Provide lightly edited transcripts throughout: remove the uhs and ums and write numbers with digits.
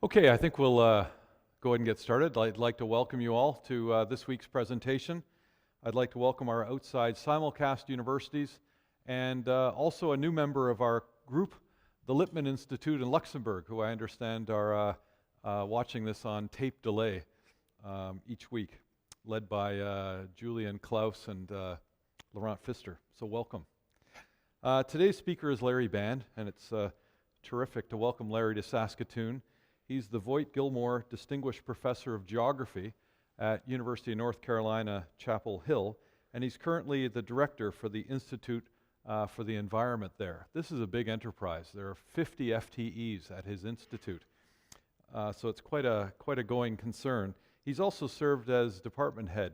Okay, I think we'll go ahead and get started. I'd like to welcome you all to this week's presentation. I'd like to welcome our outside simulcast universities and also a new member of our group, the Lippmann Institute in Luxembourg, who I understand are watching this on tape delay each week, led by Julian Klaus and Laurent Pfister. So welcome. Today's speaker is Larry Band, and it's terrific to welcome Larry to Saskatoon. He's the Voit Gilmore Distinguished Professor of Geography at University of North Carolina, Chapel Hill, and he's currently the director for the Institute for the Environment there. This is a big enterprise. There are 50 FTEs at his institute, so it's quite a going concern. He's also served as department head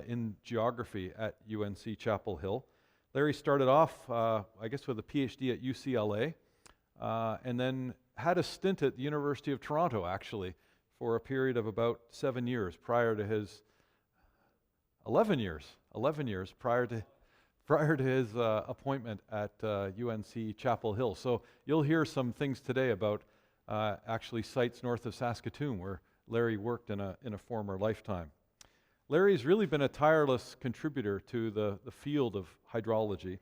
in geography at UNC Chapel Hill. Larry started off, I guess, with a PhD at UCLA, and then had a stint at the University of Toronto, actually, for a period of about 7 years prior to his 11 years prior to his appointment at UNC Chapel Hill. So you'll hear some things today about actually sites north of Saskatoon where Larry worked in a former lifetime. Larry's really been a tireless contributor to the field of hydrology.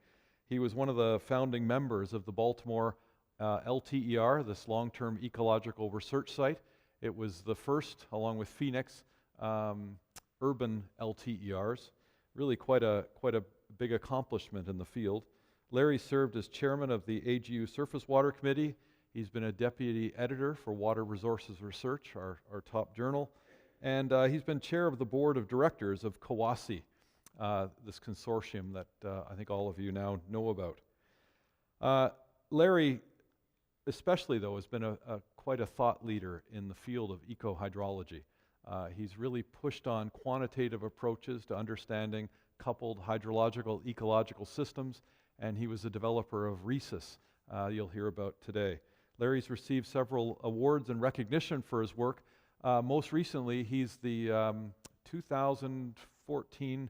He was one of the founding members of the Baltimore LTER, this long-term ecological research site. It was the first, along with Phoenix, urban LTERs. Really quite a big accomplishment in the field. Larry served as chairman of the AGU Surface Water Committee. He's been a deputy editor for Water Resources Research, our top journal. And he's been chair of the board of directors of COWASI, this consortium that I think all of you now know about. Larry, especially though, has been quite a thought leader in the field of eco-hydrology. He's really pushed on quantitative approaches to understanding coupled hydrological ecological systems, and he was a developer of REESUS you'll hear about today. Larry's received several awards and recognition for his work. Most recently, he's the 2014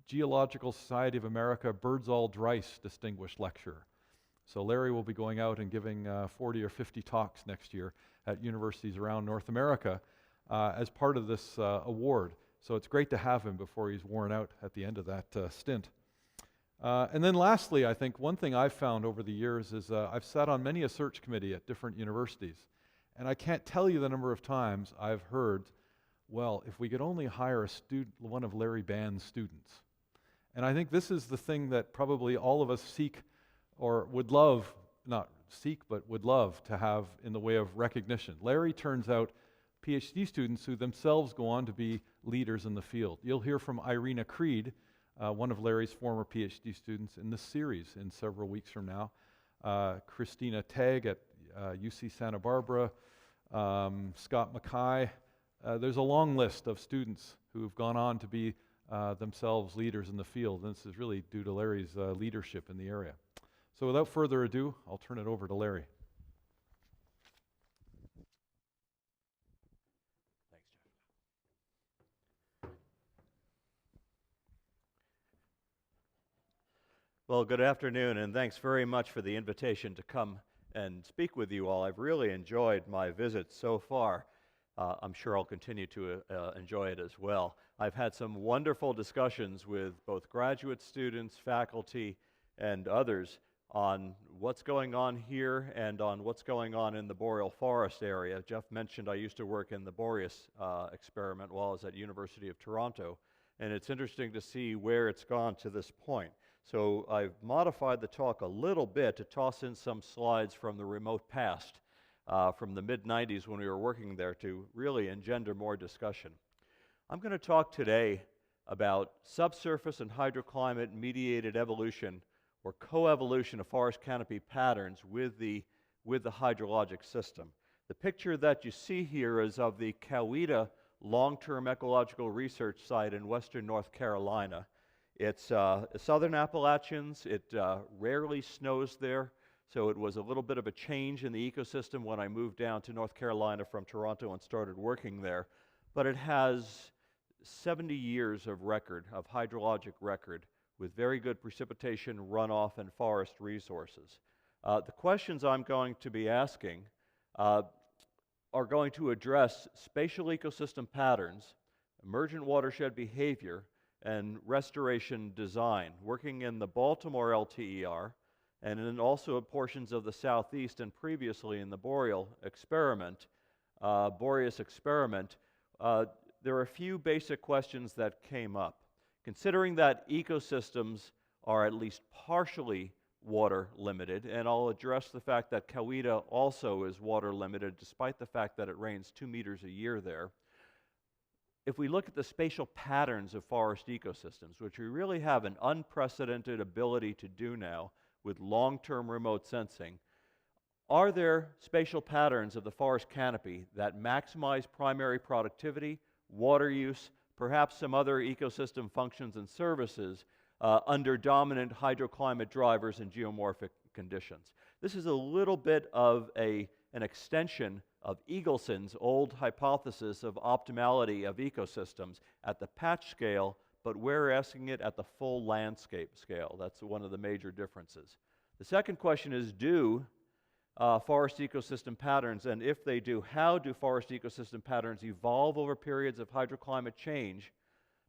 Geological Society of America Birdsall Dreiss Distinguished Lecturer. So Larry will be going out and giving 40 or 50 talks next year at universities around North America as part of this award. So it's great to have him before he's worn out at the end of that stint. And then lastly, I think one thing I've found over the years is I've sat on many a search committee at different universities, and I can't tell you the number of times I've heard, well, if we could only hire a student, one of Larry Band's students. And I think this is the thing that probably all of us seek or would love, not seek, but would love to have in the way of recognition. Larry turns out PhD students who themselves go on to be leaders in the field. You'll hear from Irina Creed, one of Larry's former PhD students in this series in several weeks from now. Christina Tagg at UC Santa Barbara, Scott Mackay. There's a long list of students who've gone on to be themselves leaders in the field, and this is really due to Larry's leadership in the area. So without further ado, I'll turn it over to Larry. Thanks, Jeff. Well, good afternoon, and thanks very much for the invitation to come and speak with you all. I've really enjoyed my visit so far. I'm sure I'll continue to enjoy it as well. I've had some wonderful discussions with both graduate students, faculty, and others on what's going on here and on what's going on in the boreal forest area. Jeff mentioned I used to work in the Boreas experiment while I was at University of Toronto, and it's interesting to see where it's gone to this point. So I've modified the talk a little bit to toss in some slides from the remote past, from the mid-90s when we were working there, to really engender more discussion. I'm going to talk today about subsurface and hydroclimate-mediated evolution, or coevolution of forest canopy patterns with the hydrologic system. The picture that you see here is of the Coweta long-term ecological research site in western North Carolina. It's southern Appalachians. It rarely snows there, so it was a little bit of a change in the ecosystem when I moved down to North Carolina from Toronto and started working there. But it has 70 years of record, of hydrologic record, with very good precipitation, runoff, and forest resources. The questions I'm going to be asking are going to address spatial ecosystem patterns, emergent watershed behavior, and restoration design, working in the Baltimore LTER and in also portions of the Southeast and previously in the boreal experiment, Boreas experiment. There are a few basic questions that came up. Considering that ecosystems are at least partially water limited, and I'll address the fact that Coweta also is water limited despite the fact that it rains 2 meters a year there. If we look at the spatial patterns of forest ecosystems, which we really have an unprecedented ability to do now with long-term remote sensing, are there spatial patterns of the forest canopy that maximize primary productivity, water use, perhaps some other ecosystem functions and services under dominant hydroclimate drivers and geomorphic conditions? This is a little bit of an extension of Eagleson's old hypothesis of optimality of ecosystems at the patch scale, but we're asking it at the full landscape scale. That's one of the major differences. The second question is, do forest ecosystem patterns, and if they do, how do forest ecosystem patterns evolve over periods of hydroclimate change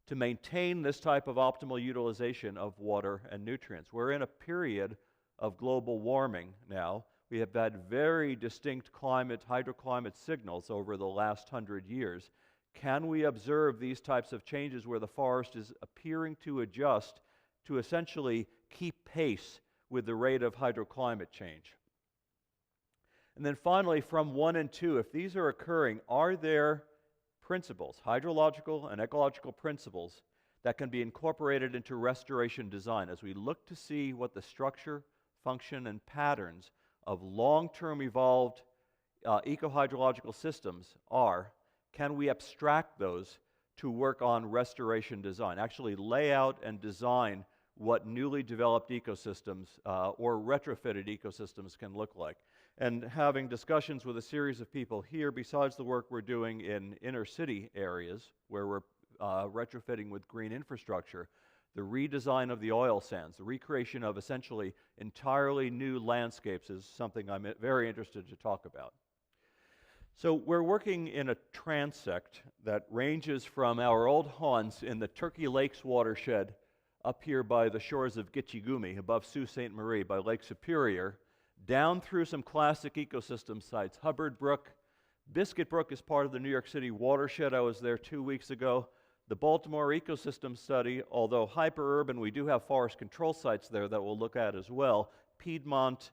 to maintain this type of optimal utilization of water and nutrients? We're in a period of global warming now. We have had very distinct hydroclimate signals over the last 100 years. Can we observe these types of changes where the forest is appearing to adjust to essentially keep pace with the rate of hydroclimate change? And then finally, from 1 and 2, if these are occurring, are there principles, hydrological and ecological principles, that can be incorporated into restoration design as we look to see what the structure, function, and patterns of long-term evolved ecohydrological systems are? Can we abstract those to work on restoration design, actually lay out and design what newly developed ecosystems or retrofitted ecosystems can look like? And having discussions with a series of people here, besides the work we're doing in inner city areas where we're retrofitting with green infrastructure, the redesign of the oil sands, the recreation of essentially entirely new landscapes is something I'm very interested to talk about. So we're working in a transect that ranges from our old haunts in the Turkey Lakes watershed up here by the shores of Gitchigumi, above Sault Ste. Marie, by Lake Superior, down through some classic ecosystem sites. Hubbard Brook, Biscuit Brook is part of the New York City watershed. I was there 2 weeks ago. The Baltimore ecosystem study, although hyper-urban, we do have forest control sites there that we'll look at as well. Piedmont,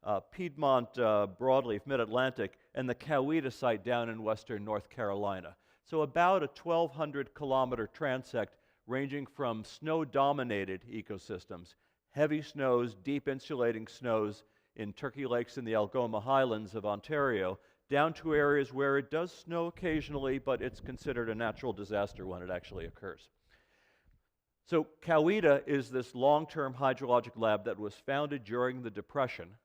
Broadleaf, Mid-Atlantic, and the Coweta site down in western North Carolina. So about a 1,200-kilometer transect ranging from snow-dominated ecosystems, heavy snows, deep insulating snows in Turkey Lakes and the Algoma Highlands of Ontario, down to areas where it does snow occasionally, but it's considered a natural disaster when it actually occurs. So Coweta is this long-term hydrologic lab that was founded during the Depression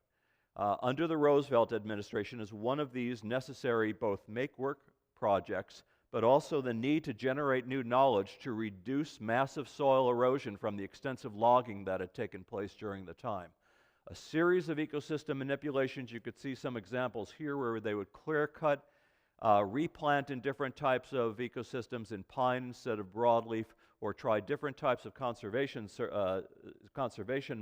under the Roosevelt administration as one of these necessary both make-work projects, but also the need to generate new knowledge to reduce massive soil erosion from the extensive logging that had taken place during the time. A series of ecosystem manipulations. You could see some examples here where they would clear-cut, replant in different types of ecosystems in pine instead of broadleaf, or try different types of conservation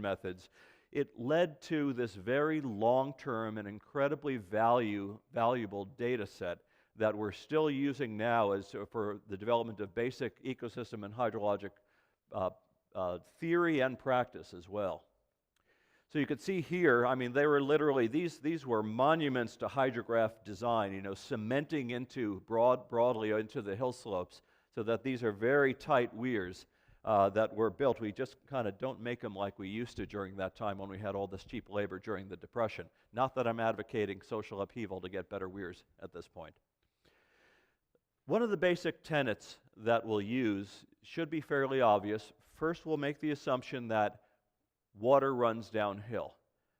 methods. It led to this very long-term and incredibly valuable data set that we're still using now for the development of basic ecosystem and hydrologic theory and practice as well. So you could see here, I mean, they were literally, these were monuments to hydrograph design, you know, cementing into broadly into the hill slopes so that these are very tight weirs that were built. We just kind of don't make them like we used to during that time when we had all this cheap labor during the Depression. Not that I'm advocating social upheaval to get better weirs at this point. One of the basic tenets that we'll use should be fairly obvious. First, we'll make the assumption that water runs downhill.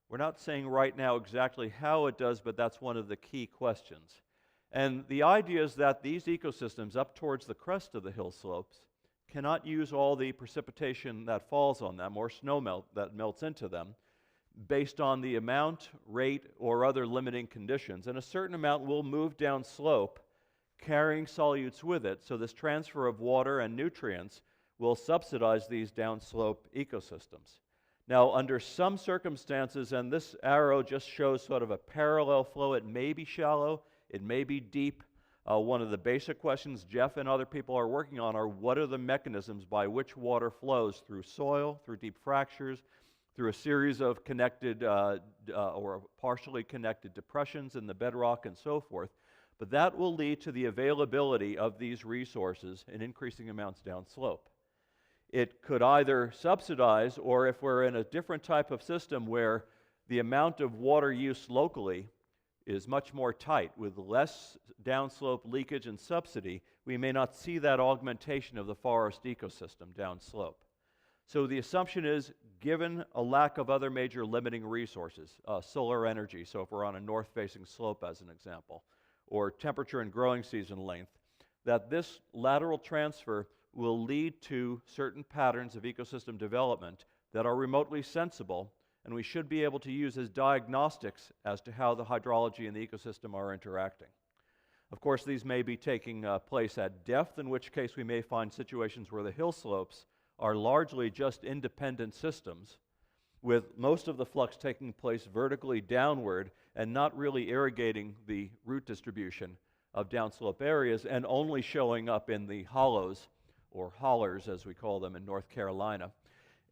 We're not saying right now exactly how it does, but that's one of the key questions. And the idea is that these ecosystems up towards the crest of the hill slopes cannot use all the precipitation that falls on them or snow melt that melts into them based on the amount, rate, or other limiting conditions. And a certain amount will move down slope, carrying solutes with it, so this transfer of water and nutrients will subsidize these downslope ecosystems. Now, under some circumstances, and this arrow just shows sort of a parallel flow, it may be shallow, it may be deep. One of the basic questions Jeff and other people are working on are what are the mechanisms by which water flows through soil, through deep fractures, through a series of connected or partially connected depressions in the bedrock and so forth. But that will lead to the availability of these resources in increasing amounts downslope. It could either subsidize, or if we're in a different type of system where the amount of water use locally is much more tight, with less downslope leakage and subsidy, we may not see that augmentation of the forest ecosystem downslope. So the assumption is, given a lack of other major limiting resources, solar energy, so if we're on a north-facing slope as an example, or temperature and growing season length, that this lateral transfer will lead to certain patterns of ecosystem development that are remotely sensible, and we should be able to use as diagnostics as to how the hydrology and the ecosystem are interacting. Of course, these may be taking place at depth, in which case we may find situations where the hill slopes are largely just independent systems, with most of the flux taking place vertically downward and not really irrigating the root distribution of downslope areas, and only showing up in the hollows, or hollers as we call them in North Carolina,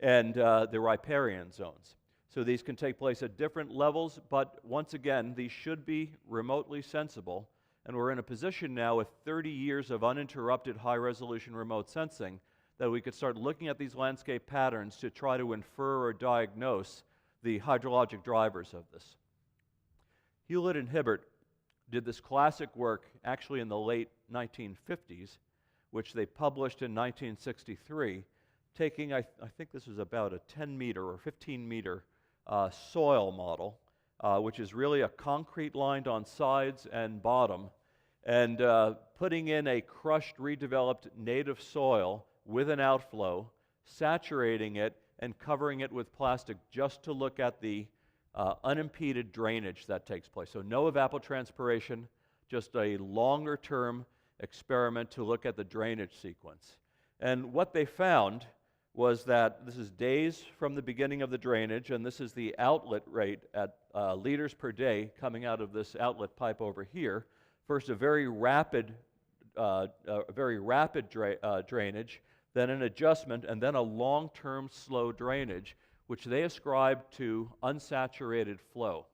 and the riparian zones. So these can take place at different levels, but once again, these should be remotely sensible, and we're in a position now with 30 years of uninterrupted high-resolution remote sensing that we could start looking at these landscape patterns to try to infer or diagnose the hydrologic drivers of this. Hewlett and Hibbert did this classic work actually in the late 1950s, which they published in 1963, taking, I think this was about a 10-meter or 15-meter soil model, which is really a concrete lined on sides and bottom, and putting in a crushed, redeveloped native soil with an outflow, saturating it, and covering it with plastic just to look at the unimpeded drainage that takes place. So no evapotranspiration, just a longer-term experiment to look at the drainage sequence. And what they found was that this is days from the beginning of the drainage, and this is the outlet rate at liters per day coming out of this outlet pipe over here. First, a very rapid drainage, then an adjustment, and then a long-term slow drainage, which they ascribed to unsaturated flow.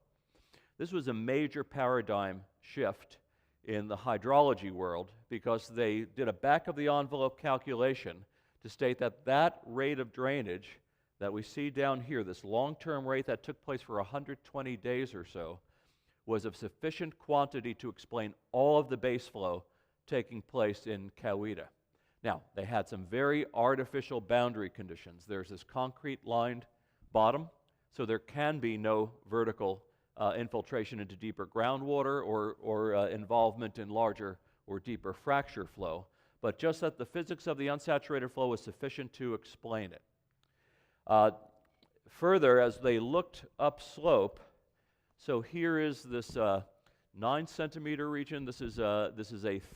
This was a major paradigm shift in the hydrology world, because they did a back-of-the-envelope calculation to state that that rate of drainage that we see down here, this long-term rate that took place for 120 days or so, was of sufficient quantity to explain all of the base flow taking place in Coweta. Now, they had some very artificial boundary conditions. There's this concrete-lined bottom, so there can be no vertical infiltration into deeper groundwater or involvement in larger or deeper fracture flow, but just that the physics of the unsaturated flow was sufficient to explain it. Further, as they looked upslope, so here is this 9-centimeter region, this is a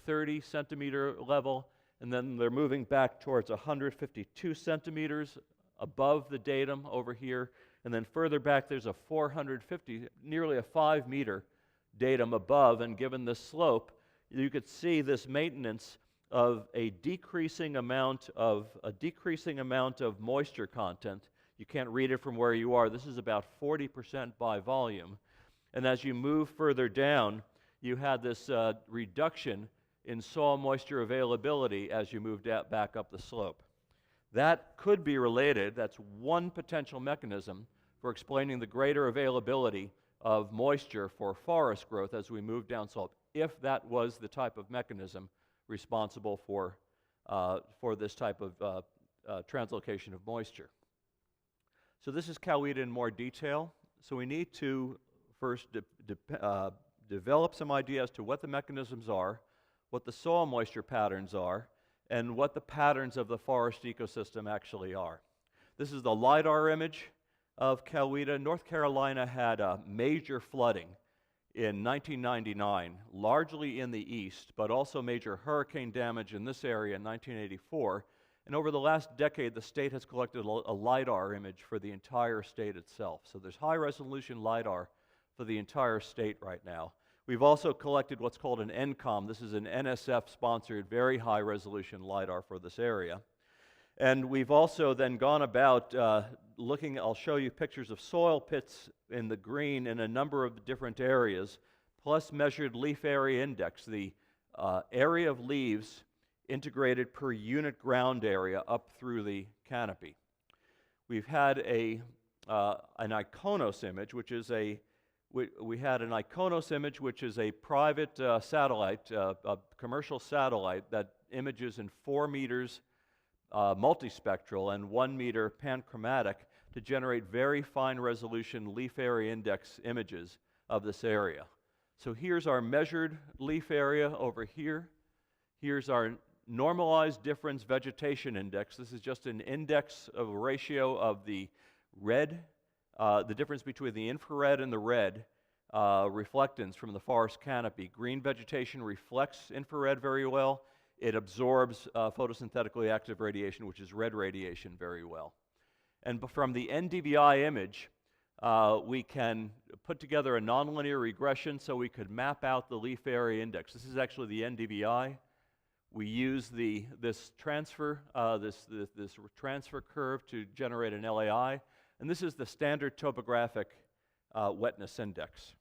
30-centimeter level, and then they're moving back towards 152 centimeters above the datum over here, and then further back there's a 450, nearly a 5-meter datum above, and given this slope, you could see this maintenance of a decreasing amount of moisture content. You can't read it from where you are. This is about 40% by volume. And as you move further down, you had this reduction in soil moisture availability as you moved back up the slope. That could be related, that's one potential mechanism for explaining the greater availability of moisture for forest growth as we move down slope, if that was the type of mechanism responsible for this type of translocation of moisture. So this is Coweta in more detail. So we need to first develop some idea as to what the mechanisms are, what the soil moisture patterns are, and what the patterns of the forest ecosystem actually are. This is the LiDAR image. of Coweta, North Carolina had major flooding in 1999, largely in the east, but also major hurricane damage in this area in 1984. And over the last decade, the state has collected a LiDAR image for the entire state itself. So there's high-resolution LiDAR for the entire state right now. We've also collected what's called an NCOM. This is an NSF-sponsored, very high-resolution LiDAR for this area. And we've also then gone about looking, I'll show you pictures of soil pits in the green in a number of different areas, plus measured leaf area index, the area of leaves integrated per unit ground area up through the canopy. We've had an ICONOS image, which is we had an ICONOS image, which is a private satellite, a commercial satellite that images in 4 meters multispectral and 1 meter panchromatic to generate very fine resolution leaf area index images of this area. So here's our measured leaf area over here. Here's our normalized difference vegetation index. This is just an index of a ratio of the red, the difference between the infrared and the red reflectance from the forest canopy. Green vegetation reflects infrared very well. It absorbs photosynthetically active radiation, which is red radiation, very well. And from the NDVI image, we can put together a nonlinear regression so we could map out the leaf area index. This is actually the NDVI. We use this transfer curve to generate an LAI, and this is the standard topographic wetness index.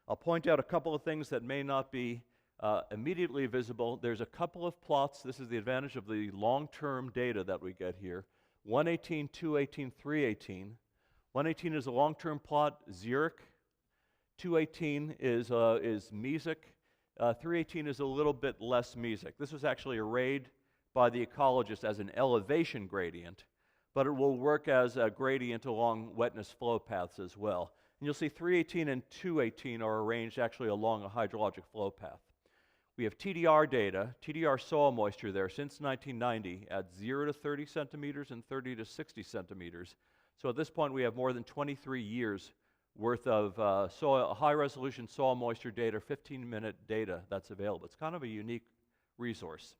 I'll point out a couple of things that may not be immediately visible. There's a couple of plots. This is the advantage of the long-term data that we get here. 118, 218, 318. 118 is a long-term plot, xeric. 218 is mesic. 318 is a little bit less mesic. This was actually arrayed by the ecologist as an elevation gradient, but it will work as a gradient along wetness flow paths as well. And you'll see 318 and 218 are arranged actually along a hydrologic flow path. We have TDR data, TDR soil moisture there since 1990 at 0 to 30 centimeters and 30 to 60 centimeters. So at this point we have more than 23 years worth of high-resolution soil moisture data, 15-minute data that's available. It's kind of a unique resource.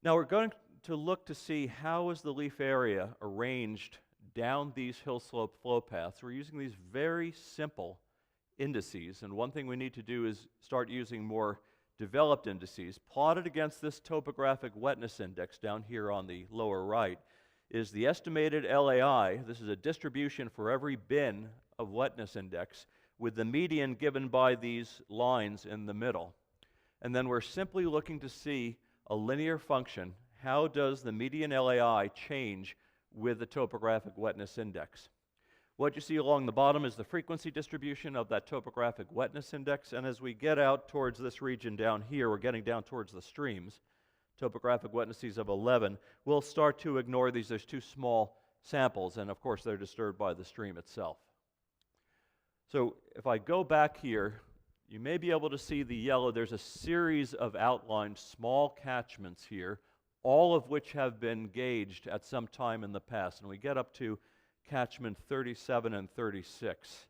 Now we're going to look to see how is the leaf area arranged down these hill slope flow paths. We're using these very simple indices, and one thing we need to do is start using more developed indices. Plotted against this topographic wetness index down here on the lower right is the estimated LAI. This is a distribution for every bin of wetness index with the median given by these lines in the middle. And then we're simply looking to see a linear function. How does the median LAI change with the topographic wetness index? What you see along the bottom is the frequency distribution of that topographic wetness index, and as we get out towards this region down here, we're getting down towards the streams, topographic wetnesses of 11, we'll start to ignore these. There's too small samples, and of course they're disturbed by the stream itself. So if I go back here, you may be able to see the yellow. There's a series of outlined small catchments here, all of which have been gauged at some time in the past, and we get up to catchment 37 and 36.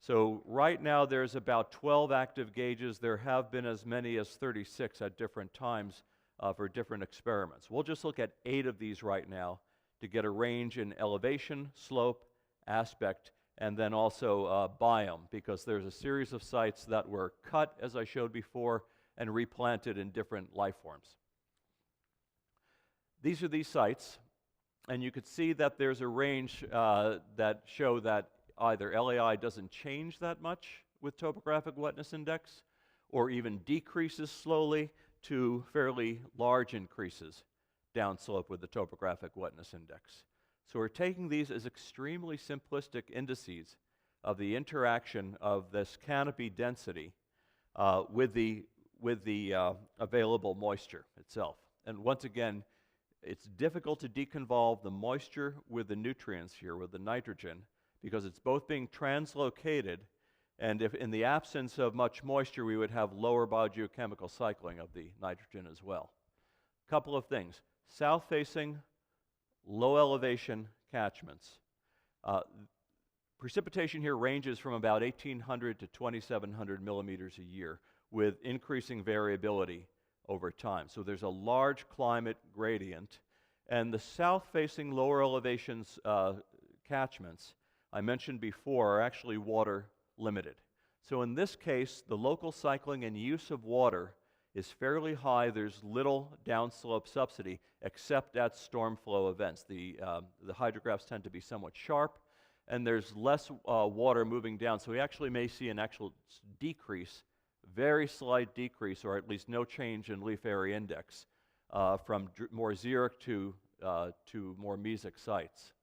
So right now there's about 12 active gauges. There have been as many as 36 at different times for different experiments. We'll just look at 8 of these right now to get a range in elevation, slope, aspect, and then also biome, because there's a series of sites that were cut, as I showed before, and replanted in different life forms. These are these sites. And you could see that there's a range that show that either LAI doesn't change that much with topographic wetness index, or even decreases slowly to fairly large increases downslope with the topographic wetness index. So we're taking these as extremely simplistic indices of the interaction of this canopy density with the available moisture itself. And once again, it's difficult to deconvolve the moisture with the nutrients here, with the nitrogen, because it's both being translocated, and if in the absence of much moisture, we would have lower biogeochemical cycling of the nitrogen as well. A couple of things. South-facing, low elevation catchments. Precipitation here ranges from about 1,800 to 2,700 millimeters a year, with increasing variability over time. So there's a large climate gradient, and the south-facing lower elevations catchments I mentioned before are actually water limited. So in this case, the local cycling and use of water is fairly high. There's little downslope subsidy except at storm flow events. The hydrographs tend to be somewhat sharp, and there's less water moving down, so we actually may see an actual decrease, very slight decrease, or at least no change in leaf area index from more xeric to more mesic sites.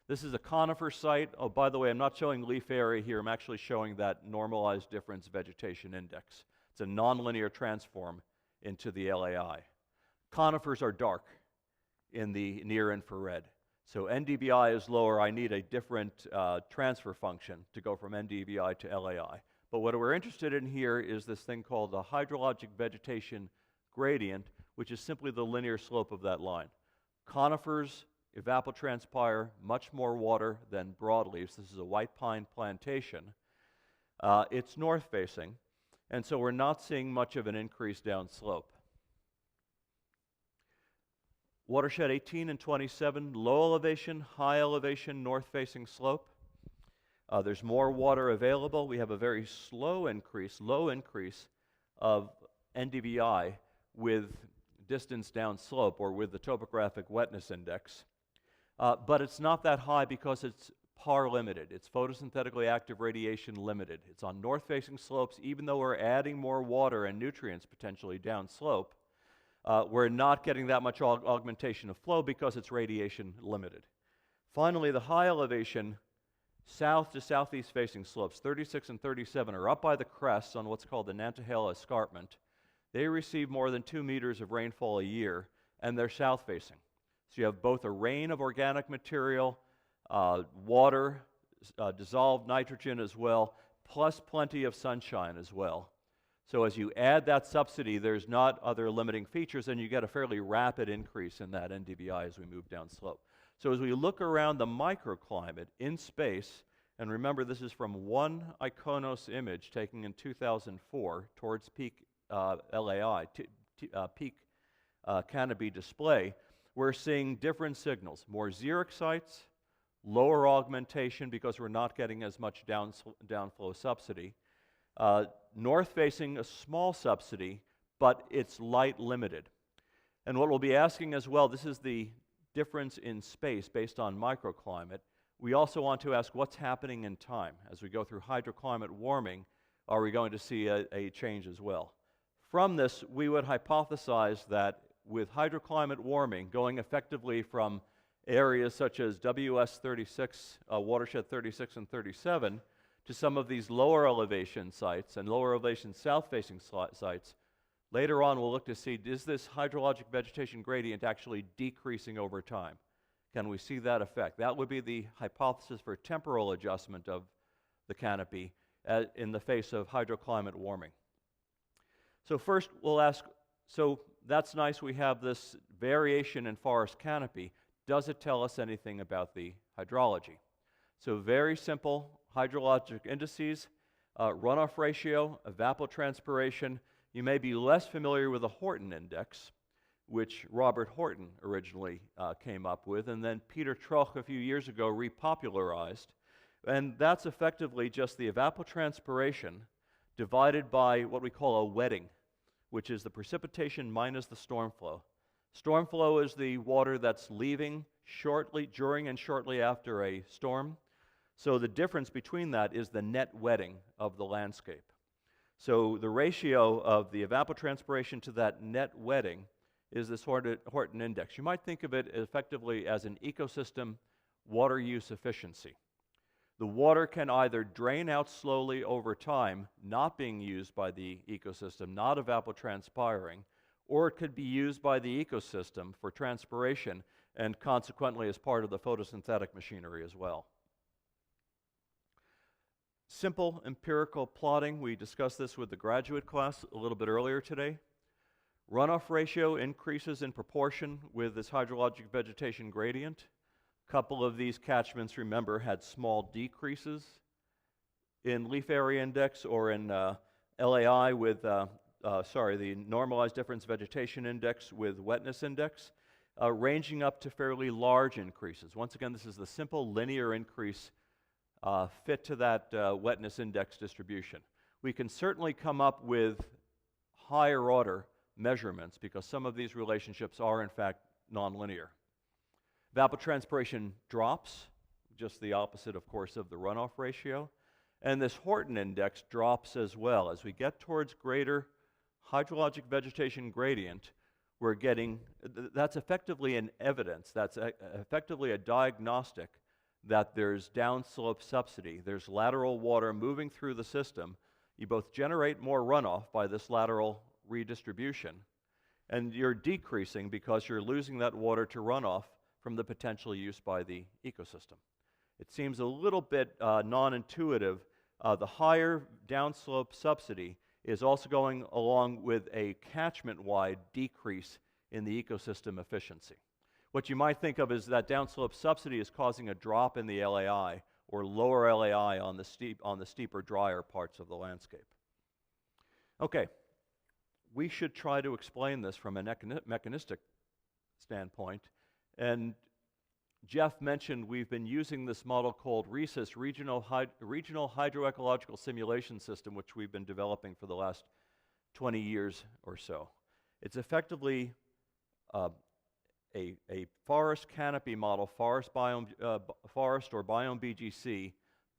This is a conifer site. Oh, by the way, I'm not showing leaf area here. I'm actually showing that normalized difference vegetation index. It's a nonlinear transform into the LAI. Conifers are dark in the near infrared. So NDVI is lower. I need a different transfer function to go from NDVI to LAI. But what we're interested in here is this thing called the hydrologic vegetation gradient, which is simply the linear slope of that line. Conifers evapotranspire much more water than broadleafs. This is a white pine plantation. It's north facing, and so we're not seeing much of an increase downslope. Watershed 18 and 27, low elevation, high elevation, north-facing slope. There's more water available. We have a very low increase of NDVI with distance down slope, or with the topographic wetness index. But it's not that high because it's PAR limited. It's photosynthetically active radiation limited. It's on north-facing slopes. Even though we're adding more water and nutrients potentially down slope, we're not getting that much augmentation of flow because it's radiation limited. Finally, the high elevation south to southeast facing slopes, 36 and 37, are up by the crests on what's called the Nantahala Escarpment. They receive more than 2 meters of rainfall a year, and they're south facing. So you have both a rain of organic material, water, dissolved nitrogen as well, plus plenty of sunshine as well. So as you add that subsidy, there's not other limiting features, and you get a fairly rapid increase in that NDVI as we move down slope. So as we look around the microclimate in space, and remember this is from one Iconos image taken in 2004 towards peak LAI, peak Canopy display, we're seeing different signals. More xeric sites, lower augmentation because we're not getting as much downflow subsidy. North-facing, a small subsidy, but it's light limited. And what we'll be asking as well, this is the difference in space based on microclimate. We also want to ask what's happening in time. As we go through hydroclimate warming, are we going to see a change as well? From this, we would hypothesize that with hydroclimate warming going effectively from areas such as WS 36, watershed 36 and 37, to some of these lower elevation sites and lower elevation south-facing sites, later on we'll look to see, is this hydrologic vegetation gradient actually decreasing over time? Can we see that effect? That would be the hypothesis for temporal adjustment of the canopy in the face of hydroclimate warming. So first we'll ask, so that's nice, we have this variation in forest canopy. Does it tell us anything about the hydrology? So very simple hydrologic indices, runoff ratio, evapotranspiration. You may be less familiar with the Horton index, which Robert Horton originally came up with, and then Peter Troch a few years ago repopularized. And that's effectively just the evapotranspiration divided by what we call a wetting, which is the precipitation minus the storm flow. Storm flow is the water that's leaving shortly, during and shortly after a storm. So the difference between that is the net wetting of the landscape. So the ratio of the evapotranspiration to that net wetting is this Horton index. You might think of it effectively as an ecosystem water use efficiency. The water can either drain out slowly over time, not being used by the ecosystem, not evapotranspiring, or it could be used by the ecosystem for transpiration and consequently as part of the photosynthetic machinery as well. Simple empirical plotting. We discussed this with the graduate class a little bit earlier today. Runoff ratio increases in proportion with this hydrologic vegetation gradient. A couple of these catchments, remember, had small decreases in leaf area index or in LAI with, the normalized difference vegetation index with wetness index, ranging up to fairly large increases. Once again, this is the simple linear increase fit to that wetness index distribution. We can certainly come up with higher order measurements because some of these relationships are in fact nonlinear. Evapotranspiration drops, just the opposite, of course, of the runoff ratio. And this Horton index drops as well. As we get towards greater hydrologic vegetation gradient, we're getting, that's effectively an evidence, that's effectively a diagnostic that there's downslope subsidy. There's lateral water moving through the system. You both generate more runoff by this lateral redistribution, and you're decreasing because you're losing that water to runoff from the potential use by the ecosystem. It seems a little bit non-intuitive. The higher downslope subsidy is also going along with a catchment-wide decrease in the ecosystem efficiency. What you might think of is that downslope subsidy is causing a drop in the LAI or lower LAI on the steeper, drier parts of the landscape. Okay, we should try to explain this from a mechanistic standpoint, and Jeff mentioned we've been using this model called REESUS, Regional Hydroecological Simulation System, which we've been developing for the last 20 years or so. It's effectively a forest canopy model, forest or biome BGC,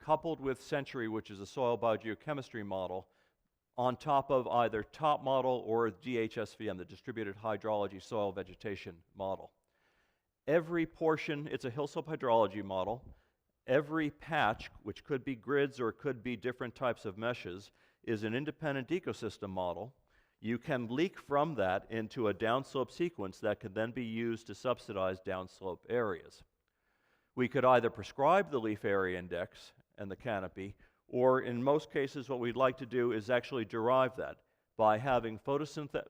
coupled with Century, which is a soil biogeochemistry model, on top of either top model or DHSVM, the Distributed Hydrology Soil Vegetation model. Every portion, it's a hill slope hydrology model. Every patch, which could be grids or could be different types of meshes, is an independent ecosystem model. You can leak from that into a downslope sequence that can then be used to subsidize downslope areas. We could either prescribe the leaf area index and the canopy, or in most cases what we'd like to do is actually derive that by having photosynthetic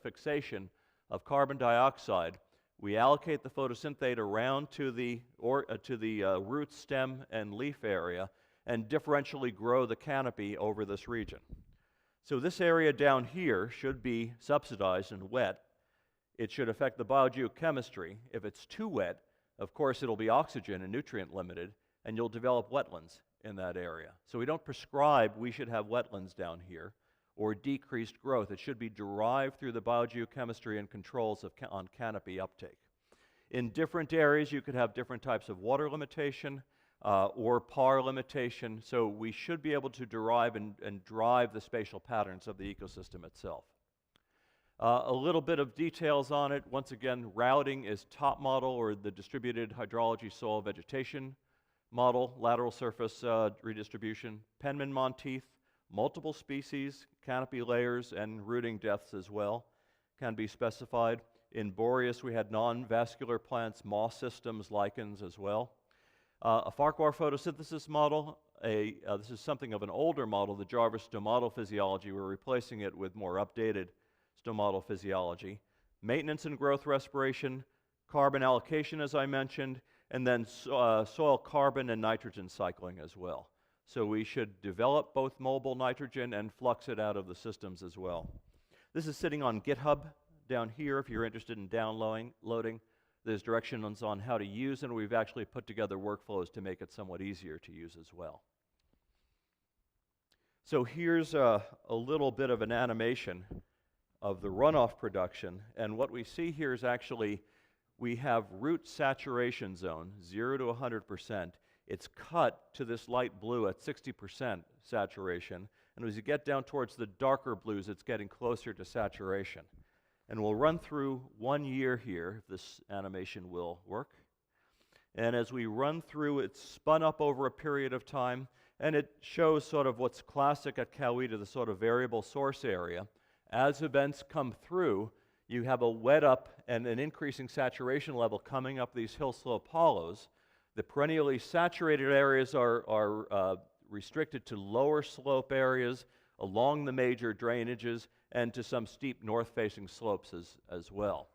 fixation of carbon dioxide. We allocate the photosynthate around to the root, stem, and leaf area and differentially grow the canopy over this region. So this area down here should be subsidized and wet. It should affect the biogeochemistry. If it's too wet, of course it'll be oxygen and nutrient limited, and you'll develop wetlands in that area. So we don't prescribe we should have wetlands down here or decreased growth. It should be derived through the biogeochemistry and controls on canopy uptake. In different areas, you could have different types of water limitation or PAR limitation, so we should be able to derive and drive the spatial patterns of the ecosystem itself. A little bit of details on it. Once again, routing is top model or the Distributed Hydrology Soil Vegetation model, lateral surface redistribution, Penman-Monteith, multiple species, canopy layers, and rooting depths as well can be specified. In Boreas, we had non-vascular plants, moss systems, lichens as well. A Farquhar photosynthesis model, this is something of an older model, the Jarvis stomatal physiology. We're replacing it with more updated stomatal physiology. Maintenance and growth respiration, carbon allocation, as I mentioned, and then soil carbon and nitrogen cycling as well. So we should develop both mobile nitrogen and flux it out of the systems as well. This is sitting on GitHub down here if you're interested in downloading. There's directions on how to use, and we've actually put together workflows to make it somewhat easier to use as well. So here's a little bit of an animation of the runoff production, and what we see here is actually we have root saturation zone, 0 to 100%. It's cut to this light blue at 60% saturation, and as you get down towards the darker blues, it's getting closer to saturation. And we'll run through 1 year here, if this animation will work. And as we run through, it's spun up over a period of time, and it shows sort of what's classic at Coweta, the sort of variable source area. As events come through, you have a wet up and an increasing saturation level coming up these hill slope hollows. The perennially saturated areas are restricted to lower slope areas along the major drainages and to some steep north-facing slopes as well.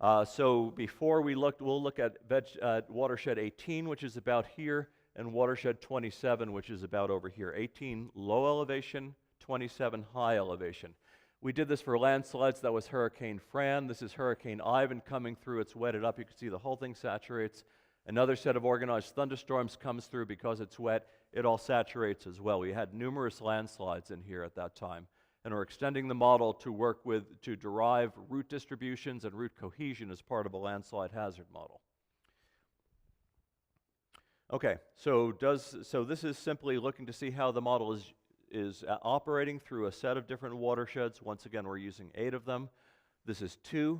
So before we'll look at watershed 18, which is about here, and watershed 27, which is about over here. 18 low elevation, 27 high elevation. We did this for landslides. That was Hurricane Fran. This is Hurricane Ivan coming through. It's wetted up. You can see the whole thing saturates. Another set of organized thunderstorms comes through. Because it's wet, it all saturates as well. We had numerous landslides in here at that time. And we're extending the model to derive root distributions and root cohesion as part of a landslide hazard model. Okay, so this is simply looking to see how the model is operating through a set of different watersheds. Once again, we're using 8 of them. This is 2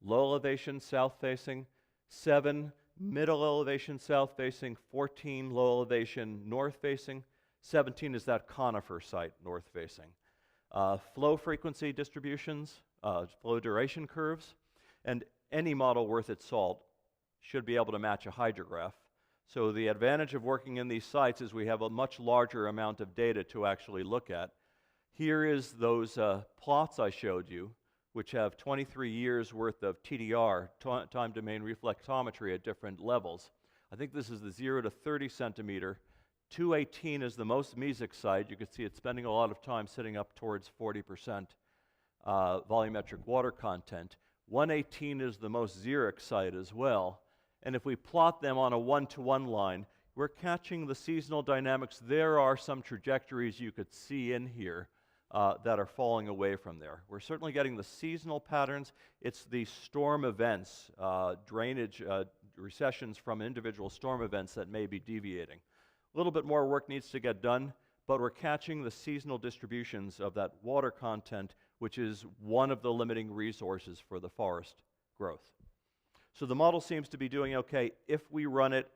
low elevation south facing, 7 middle elevation south facing, 14 low elevation north facing, 17 is that conifer site north facing. Flow frequency distributions, flow duration curves, and any model worth its salt should be able to match a hydrograph. So the advantage of working in these sites is we have a much larger amount of data to actually look at. Here is those plots I showed you, which have 23 years worth of TDR, time domain reflectometry at different levels. I think this is the 0 to 30 centimeter. 218 is the most mesic site. You can see it's spending a lot of time sitting up towards 40% volumetric water content. 118 is the most xeric site as well. And if we plot them on a one-to-one line, we're catching the seasonal dynamics. There are some trajectories you could see in here that are falling away from there. We're certainly getting the seasonal patterns. It's the storm events, drainage, recessions from individual storm events that may be deviating. A little bit more work needs to get done, but we're catching the seasonal distributions of that water content, which is one of the limiting resources for the forest growth. So the model seems to be doing okay. If we run it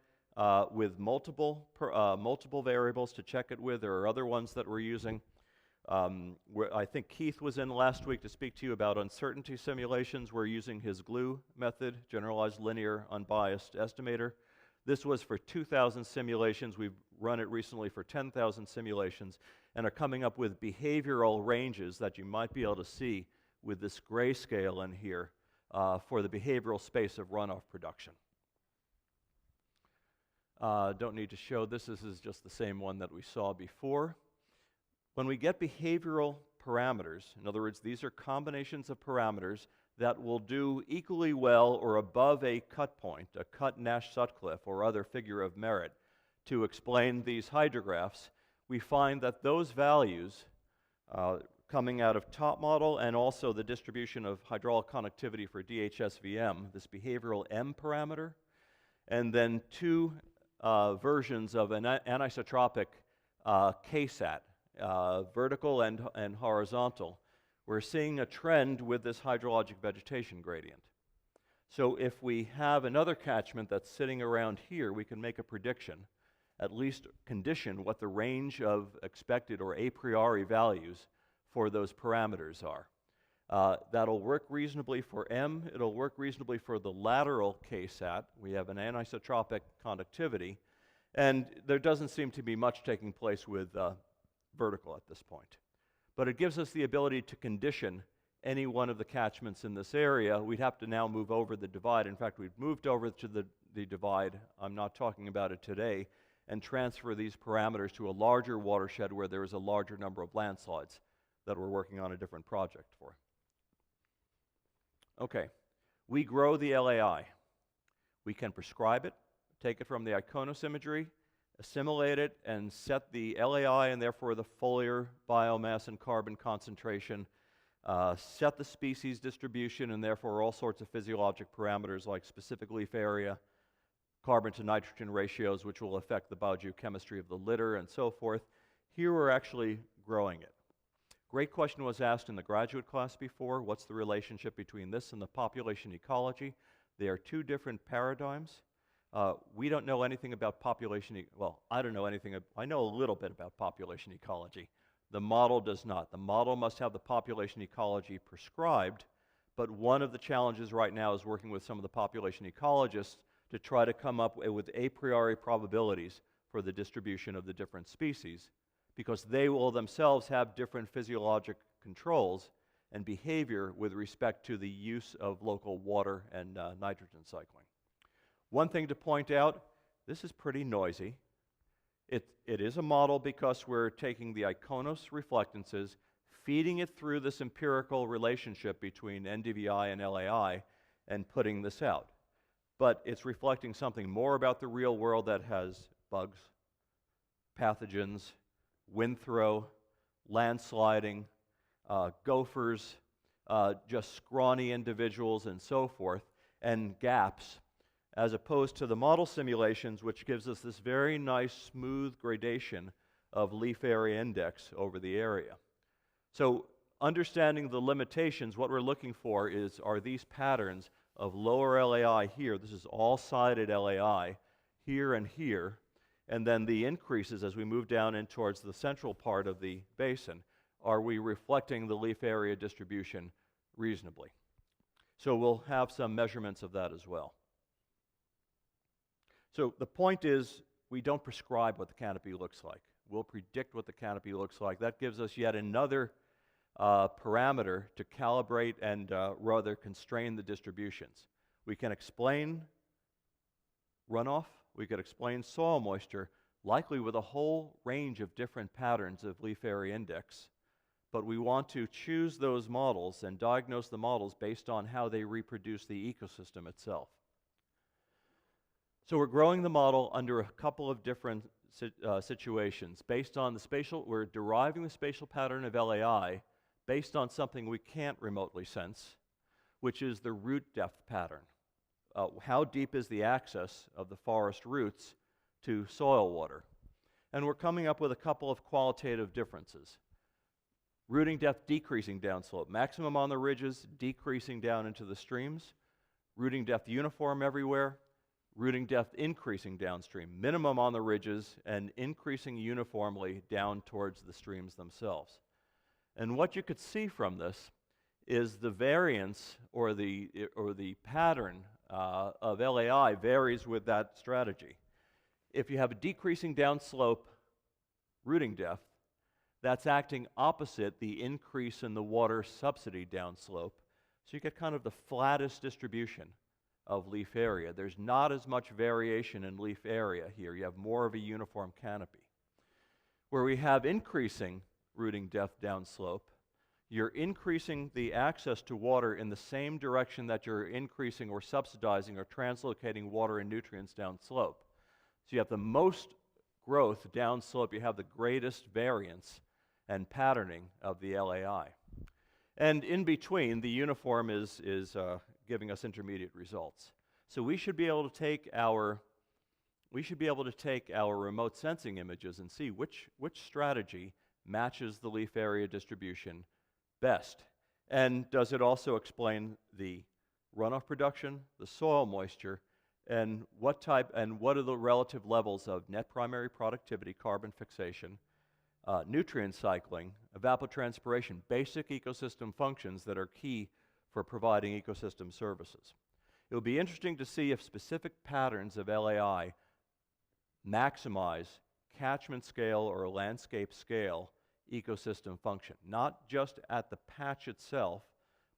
with multiple variables to check it with, there are other ones that we're using. I think Keith was in last week to speak to you about uncertainty simulations. We're using his GLUE method, generalized linear unbiased estimator. This was for 2,000 simulations. We've run it recently for 10,000 simulations and are coming up with behavioral ranges that you might be able to see with this grayscale in here for the behavioral space of runoff production. Don't need to show this. This is just the same one that we saw before. When we get behavioral parameters, in other words, these are combinations of parameters that will do equally well or above a cut point, a cut Nash-Sutcliffe or other figure of merit to explain these hydrographs, we find that those values coming out of top model and also the distribution of hydraulic conductivity for DHSVM, this behavioral M parameter, and then 2 versions of an anisotropic KSAT, vertical and horizontal, we're seeing a trend with this hydrologic vegetation gradient. So if we have another catchment that's sitting around here, we can make a prediction, at least condition what the range of expected or a priori values for those parameters are. That'll work reasonably for M. It'll work reasonably for the lateral KSAT. We have an anisotropic conductivity, and there doesn't seem to be much taking place with vertical at this point. But it gives us the ability to condition any one of the catchments in this area. We'd have to now move over the divide. In fact, we've moved over to the divide. I'm not talking about it today, and transfer these parameters to a larger watershed where there is a larger number of landslides that we're working on a different project for. Okay, we grow the LAI. We can prescribe it, take it from the Iconos imagery, assimilate it, and set the LAI and therefore the foliar biomass and carbon concentration, set the species distribution and therefore all sorts of physiologic parameters like specific leaf area, carbon to nitrogen ratios, which will affect the biogeochemistry of the litter and so forth. Here we're actually growing it. Great question was asked in the graduate class before. What's the relationship between this and the population ecology? They are 2 different paradigms. We don't know anything about population, well, I don't know anything, I know a little bit about population ecology. The model does not. The model must have the population ecology prescribed, but one of the challenges right now is working with some of the population ecologists to try to come up with a priori probabilities for the distribution of the different species, because they will themselves have different physiologic controls, and behavior with respect to the use of local water and nitrogen cycling. One thing to point out, this is pretty noisy. It is a model because we're taking the Iconos reflectances, feeding it through this empirical relationship between NDVI and LAI, and putting this out. But it's reflecting something more about the real world that has bugs, pathogens, wind throw, landsliding, gophers, just scrawny individuals and so forth, and gaps, as opposed to the model simulations, which gives us this very nice smooth gradation of leaf area index over the area. So understanding the limitations, what we're looking for are these patterns of lower LAI here, this is all sided LAI, here and here, and then the increases as we move down in towards the central part of the basin. Are we reflecting the leaf area distribution reasonably? So we'll have some measurements of that as well. So the point is, we don't prescribe what the canopy looks like. We'll predict what the canopy looks like. That gives us yet another parameter to calibrate and rather constrain the distributions. We can explain runoff, we could explain soil moisture, likely with a whole range of different patterns of leaf area index, but we want to choose those models and diagnose the models based on how they reproduce the ecosystem itself. So we're growing the model under a couple of different situations. Based on the spatial, we're deriving the spatial pattern of LAI based on something we can't remotely sense, which is the root depth pattern. How deep is the access of the forest roots to soil water? And we're coming up with a couple of qualitative differences. Rooting depth decreasing downslope, maximum on the ridges, decreasing down into the streams. Rooting depth uniform everywhere, rooting depth increasing downstream, minimum on the ridges and increasing uniformly down towards the streams themselves. And what you could see from this is the variance or the pattern of LAI varies with that strategy. If you have a decreasing downslope rooting depth, that's acting opposite the increase in the water subsidy downslope. So you get kind of the flattest distribution of leaf area. There's not as much variation in leaf area here. You have more of a uniform canopy. Where we have increasing rooting depth downslope, you're increasing the access to water in the same direction that you're increasing or subsidizing or translocating water and nutrients downslope. So you have the most growth downslope, you have the greatest variance and patterning of the LAI. And in between, the uniform is giving us intermediate results. So we should be able to take our remote sensing images and see which strategy matches the leaf area distribution best. And does it also explain the runoff production, the soil moisture, and what are the relative levels of net primary productivity, carbon fixation, nutrient cycling, evapotranspiration, basic ecosystem functions that are key for providing ecosystem services. It will be interesting to see if specific patterns of LAI maximize catchment scale or landscape scale ecosystem function, not just at the patch itself,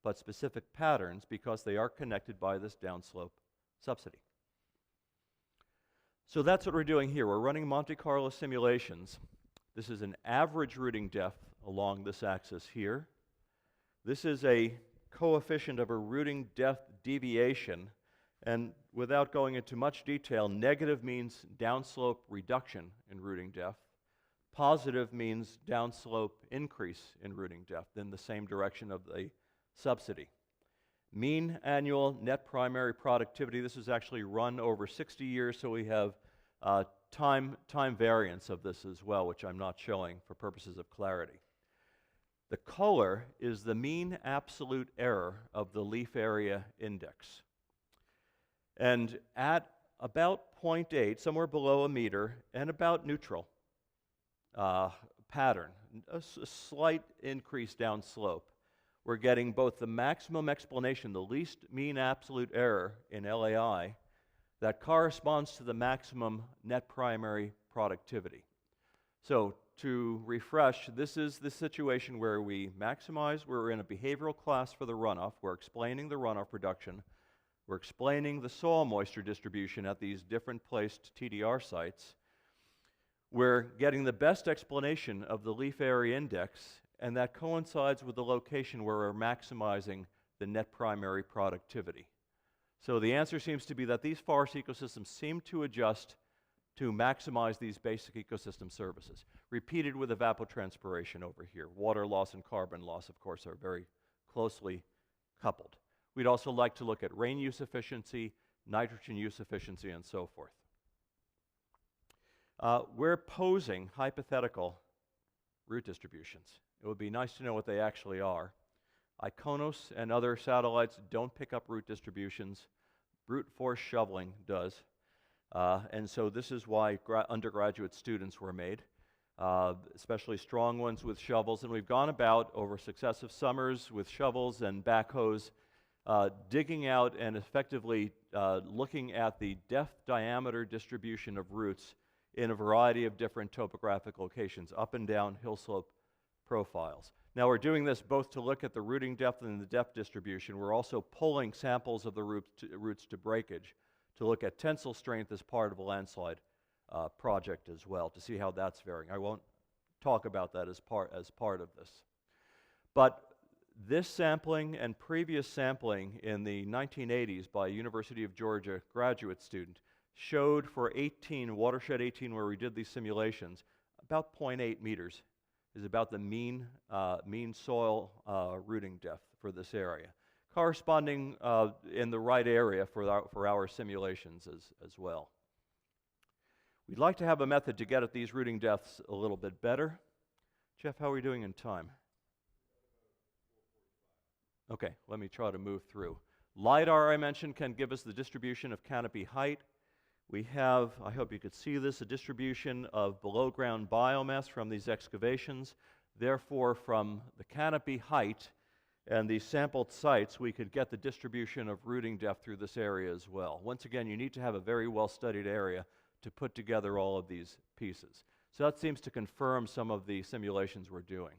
but specific patterns because they are connected by this downslope subsidy. So that's what we're doing here. We're running Monte Carlo simulations. This is an average rooting depth along this axis here. This is a coefficient of a rooting depth deviation, and without going into much detail, negative means downslope reduction in rooting depth. Positive means downslope increase in rooting depth in the same direction of the subsidy. Mean annual net primary productivity, this is actually run over 60 years, so we have time variance of this as well, which I'm not showing for purposes of clarity. The color is the mean absolute error of the leaf area index. And at about 0.8, somewhere below a meter, and about neutral pattern, a slight increase downslope, we're getting both the maximum explanation, the least mean absolute error in LAI, that corresponds to the maximum net primary productivity. So to refresh, this is the situation where we maximize, we're in a behavioral class for the runoff, we're explaining the runoff reduction, we're explaining the soil moisture distribution at these different placed TDR sites, we're getting the best explanation of the leaf area index, and that coincides with the location where we're maximizing the net primary productivity. So the answer seems to be that these forest ecosystems seem to adjust to maximize these basic ecosystem services, repeated with evapotranspiration over here. Water loss and carbon loss, of course, are very closely coupled. We'd also like to look at rain use efficiency, nitrogen use efficiency, and so forth. We're posing hypothetical route distributions. It would be nice to know what they actually are. Iconos and other satellites don't pick up route distributions. Brute force shoveling does. And so this is why undergraduate students were made, especially strong ones with shovels. And we've gone about over successive summers with shovels and backhoes, digging out and effectively looking at the depth diameter distribution of roots in a variety of different topographic locations, up and down hill slope profiles. Now we're doing this both to look at the rooting depth and the depth distribution. We're also pulling samples of the roots to breakage to look at tensile strength as part of a landslide project as well, to see how that's varying. I won't talk about that as part of this. But this sampling and previous sampling in the 1980s by a University of Georgia graduate student showed for watershed 18, where we did these simulations, about 0.8 meters is about the mean soil rooting depth for this area, corresponding in the right area for our simulations as well. We'd like to have a method to get at these rooting depths a little bit better. Jeff, how are we doing in time? Okay, let me try to move through. LiDAR, I mentioned, can give us the distribution of canopy height. We have, I hope you could see this, a distribution of below ground biomass from these excavations. Therefore, from the canopy height and these sampled sites, we could get the distribution of rooting depth through this area as well. Once again, you need to have a very well-studied area to put together all of these pieces. So that seems to confirm some of the simulations we're doing.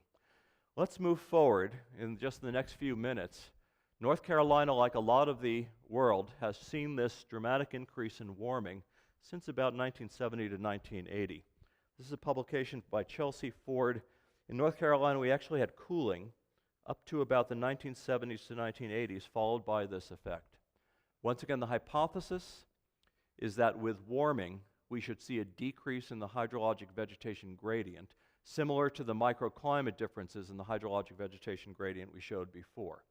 Let's move forward in just the next few minutes. North Carolina, like a lot of the world, has seen this dramatic increase in warming since about 1970 to 1980. This is a publication by Chelsea Ford. In North Carolina, we actually had cooling up to about the 1970s to 1980s, followed by this effect. Once again, the hypothesis is that with warming, we should see a decrease in the hydrologic vegetation gradient, similar to the microclimate differences in the hydrologic vegetation gradient we showed before.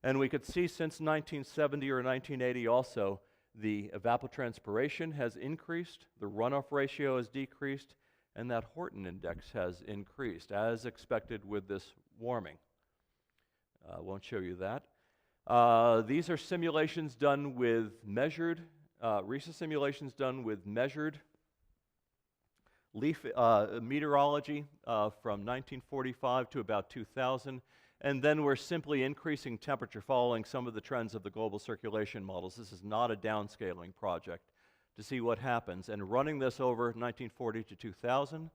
And we could see since 1970 or 1980 also, the evapotranspiration has increased, the runoff ratio has decreased, and that Horton index has increased, as expected with this warming. I won't show you that. These are simulations done with measured, REESUS simulations done with measured leaf meteorology from 1945 to about 2000. And then we're simply increasing temperature following some of the trends of the global circulation models. This is not a downscaling project, to see what happens, and running this over 1940 to 2000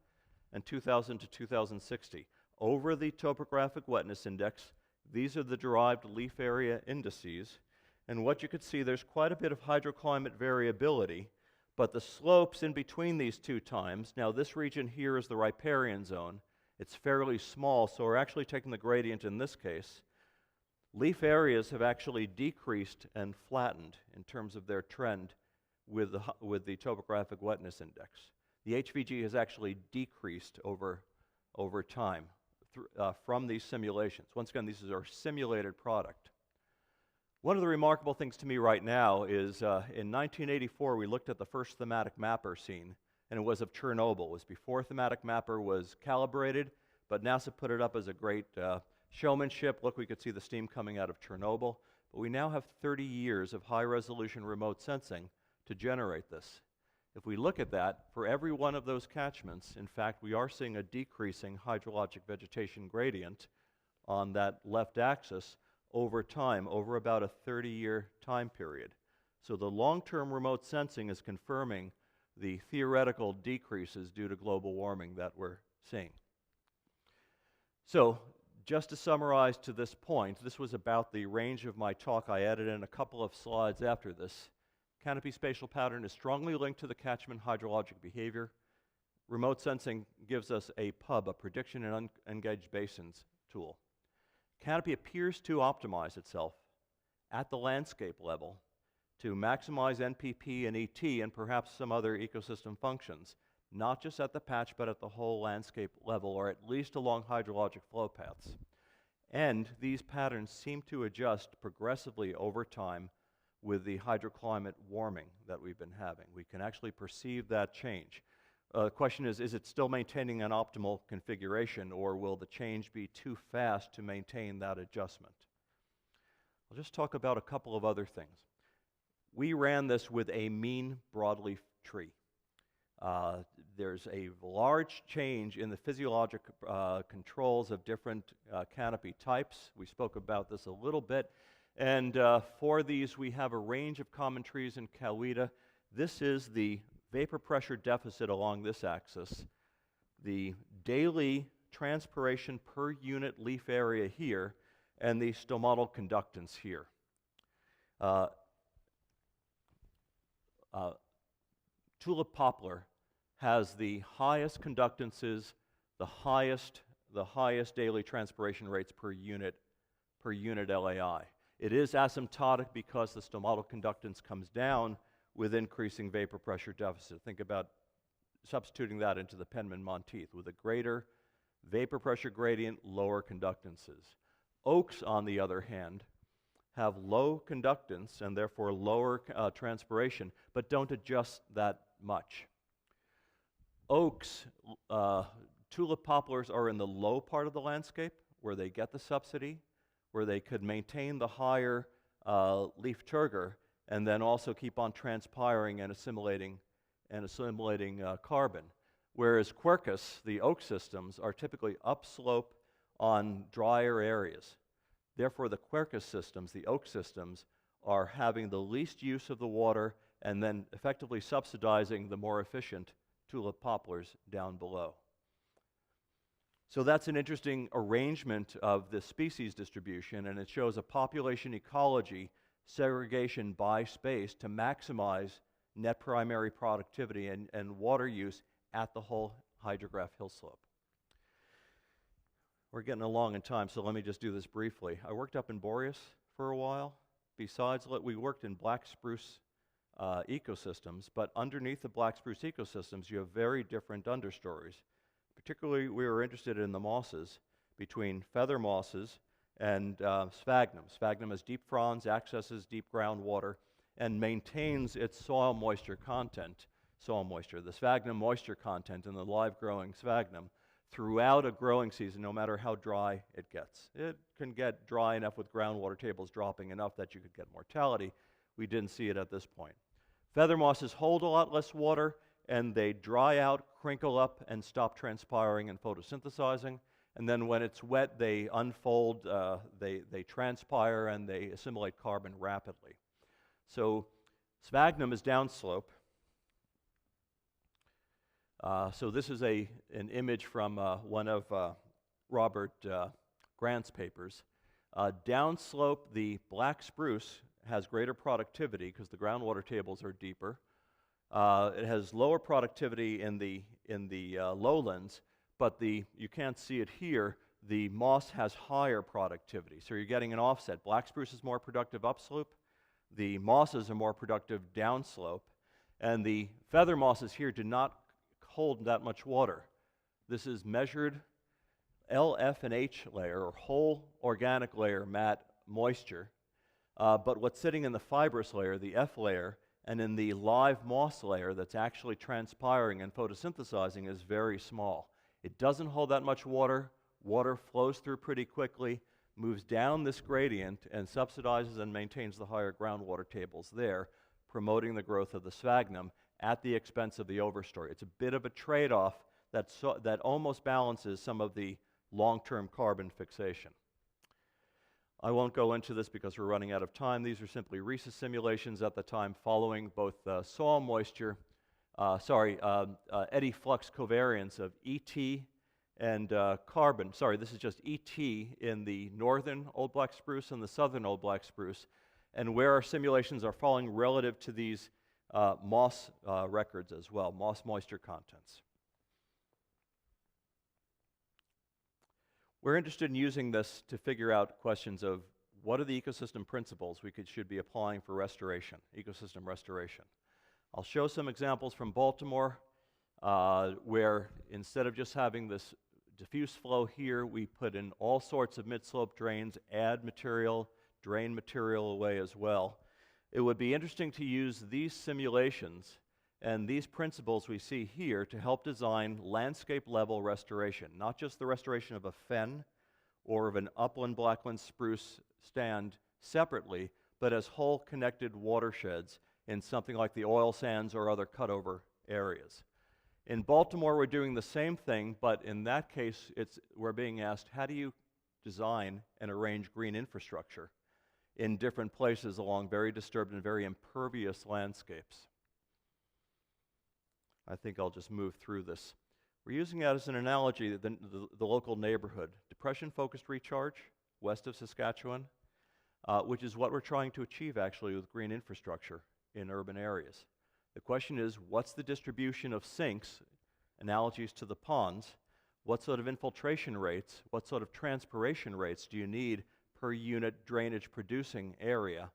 and 2000 to 2060. Over the topographic wetness index, these are the derived leaf area indices, and what you could see, there's quite a bit of hydroclimate variability, but the slopes in between these two times, now this region here is the riparian zone. It's fairly small, so we're actually taking the gradient in this case. Leaf areas have actually decreased and flattened in terms of their trend with the topographic wetness index. The HVG has actually decreased over time from these simulations. Once again, this is our simulated product. One of the remarkable things to me right now is in 1984 we looked at the first thematic mapper seen, and it was of Chernobyl. It was before thematic mapper was calibrated, but NASA put it up as a great showmanship. Look, we could see the steam coming out of Chernobyl, but we now have 30 years of high-resolution remote sensing to generate this. If we look at that, for every one of those catchments, in fact, we are seeing a decreasing hydrologic vegetation gradient on that left axis over time, over about a 30-year time period. So the long-term remote sensing is confirming the theoretical decreases due to global warming that we're seeing. So, just to summarize to this point, this was about the range of my talk. I added in a couple of slides after this. Canopy spatial pattern is strongly linked to the catchment hydrologic behavior. Remote sensing gives us a PUB, a prediction in unengaged basins tool. Canopy appears to optimize itself at the landscape level to maximize NPP and ET and perhaps some other ecosystem functions, not just at the patch, but at the whole landscape level, or at least along hydrologic flow paths. And these patterns seem to adjust progressively over time with the hydroclimate warming that we've been having. We can actually perceive that change. The question is it still maintaining an optimal configuration, or will the change be too fast to maintain that adjustment? I'll just talk about a couple of other things. We ran this with a mean broadleaf tree. There's a large change in the physiologic controls of different canopy types. We spoke about this a little bit. And for these, we have a range of common trees in Coweta. This is the vapor pressure deficit along this axis, the daily transpiration per unit leaf area here, and the stomatal conductance here. Tulip poplar has the highest conductances, the highest daily transpiration rates per unit LAI. It is asymptotic because the stomatal conductance comes down with increasing vapor pressure deficit. Think about substituting that into the Penman-Monteith with a greater vapor pressure gradient, lower conductances. Oaks, on the other hand, have low conductance and therefore lower transpiration, but don't adjust that much. Oaks, tulip poplars are in the low part of the landscape where they get the subsidy, where they could maintain the higher leaf turgor and then also keep on transpiring and assimilating carbon. Whereas Quercus, the oak systems, are typically upslope on drier areas. Therefore, the Quercus systems, the oak systems, are having the least use of the water and then effectively subsidizing the more efficient tulip poplars down below. So that's an interesting arrangement of the species distribution, and it shows a population ecology segregation by space to maximize net primary productivity and water use at the whole hydrograph hill slope. We're getting along in time, so let me just do this briefly. I worked up in Boreas for a while. Besides, we worked in black spruce ecosystems, but underneath the black spruce ecosystems, you have very different understories. Particularly, we were interested in the mosses, between feather mosses and sphagnum. Sphagnum has deep fronds, accesses deep groundwater, and maintains its soil moisture content, the sphagnum moisture content in the live growing sphagnum throughout a growing season, no matter how dry it gets. It can get dry enough with groundwater tables dropping enough that you could get mortality. We didn't see it at this point. Feather mosses hold a lot less water, and they dry out, crinkle up, and stop transpiring and photosynthesizing. And then when it's wet, they unfold, they transpire, and they assimilate carbon rapidly. So sphagnum is downslope. So this is an image from one of Robert Grant's papers. Downslope, the black spruce has greater productivity because the groundwater tables are deeper. It has lower productivity in the lowlands, but you can't see it here. The moss has higher productivity, so you're getting an offset. Black spruce is more productive upslope. The mosses are more productive downslope, and the feather mosses here do not hold that much water. This is measured L, F, and H layer, or whole organic layer mat moisture. But what's sitting in the fibrous layer, the F layer, and in the live moss layer that's actually transpiring and photosynthesizing is very small. It doesn't hold that much water. Water flows through pretty quickly, moves down this gradient, and subsidizes and maintains the higher groundwater tables there, promoting the growth of the sphagnum at the expense of the overstory. It's a bit of a trade-off that almost balances some of the long-term carbon fixation. I won't go into this because we're running out of time. These are simply REESUS simulations at the time following both soil moisture, eddy flux covariance of ET and carbon. Sorry, this is just ET in the northern old black spruce and the southern old black spruce, and where our simulations are falling relative to these moss records as well, moss moisture contents. We're interested in using this to figure out questions of what are the ecosystem principles we should be applying for restoration, ecosystem restoration. I'll show some examples from Baltimore where instead of just having this diffuse flow here, we put in all sorts of mid-slope drains, add material, drain material away as well. It would be interesting to use these simulations and these principles we see here to help design landscape level restoration, not just the restoration of a fen or of an upland blackland spruce stand separately, but as whole connected watersheds in something like the oil sands or other cutover areas. In Baltimore, we're doing the same thing, but in that case, we're being asked, how do you design and arrange green infrastructure in different places along very disturbed and very impervious landscapes? I think I'll just move through this. We're using that as an analogy, the local neighborhood. Depression-focused recharge west of Saskatchewan, which is what we're trying to achieve actually with green infrastructure in urban areas. The question is, what's the distribution of sinks, analogies to the ponds? What sort of infiltration rates, what sort of transpiration rates do you need per unit drainage producing area?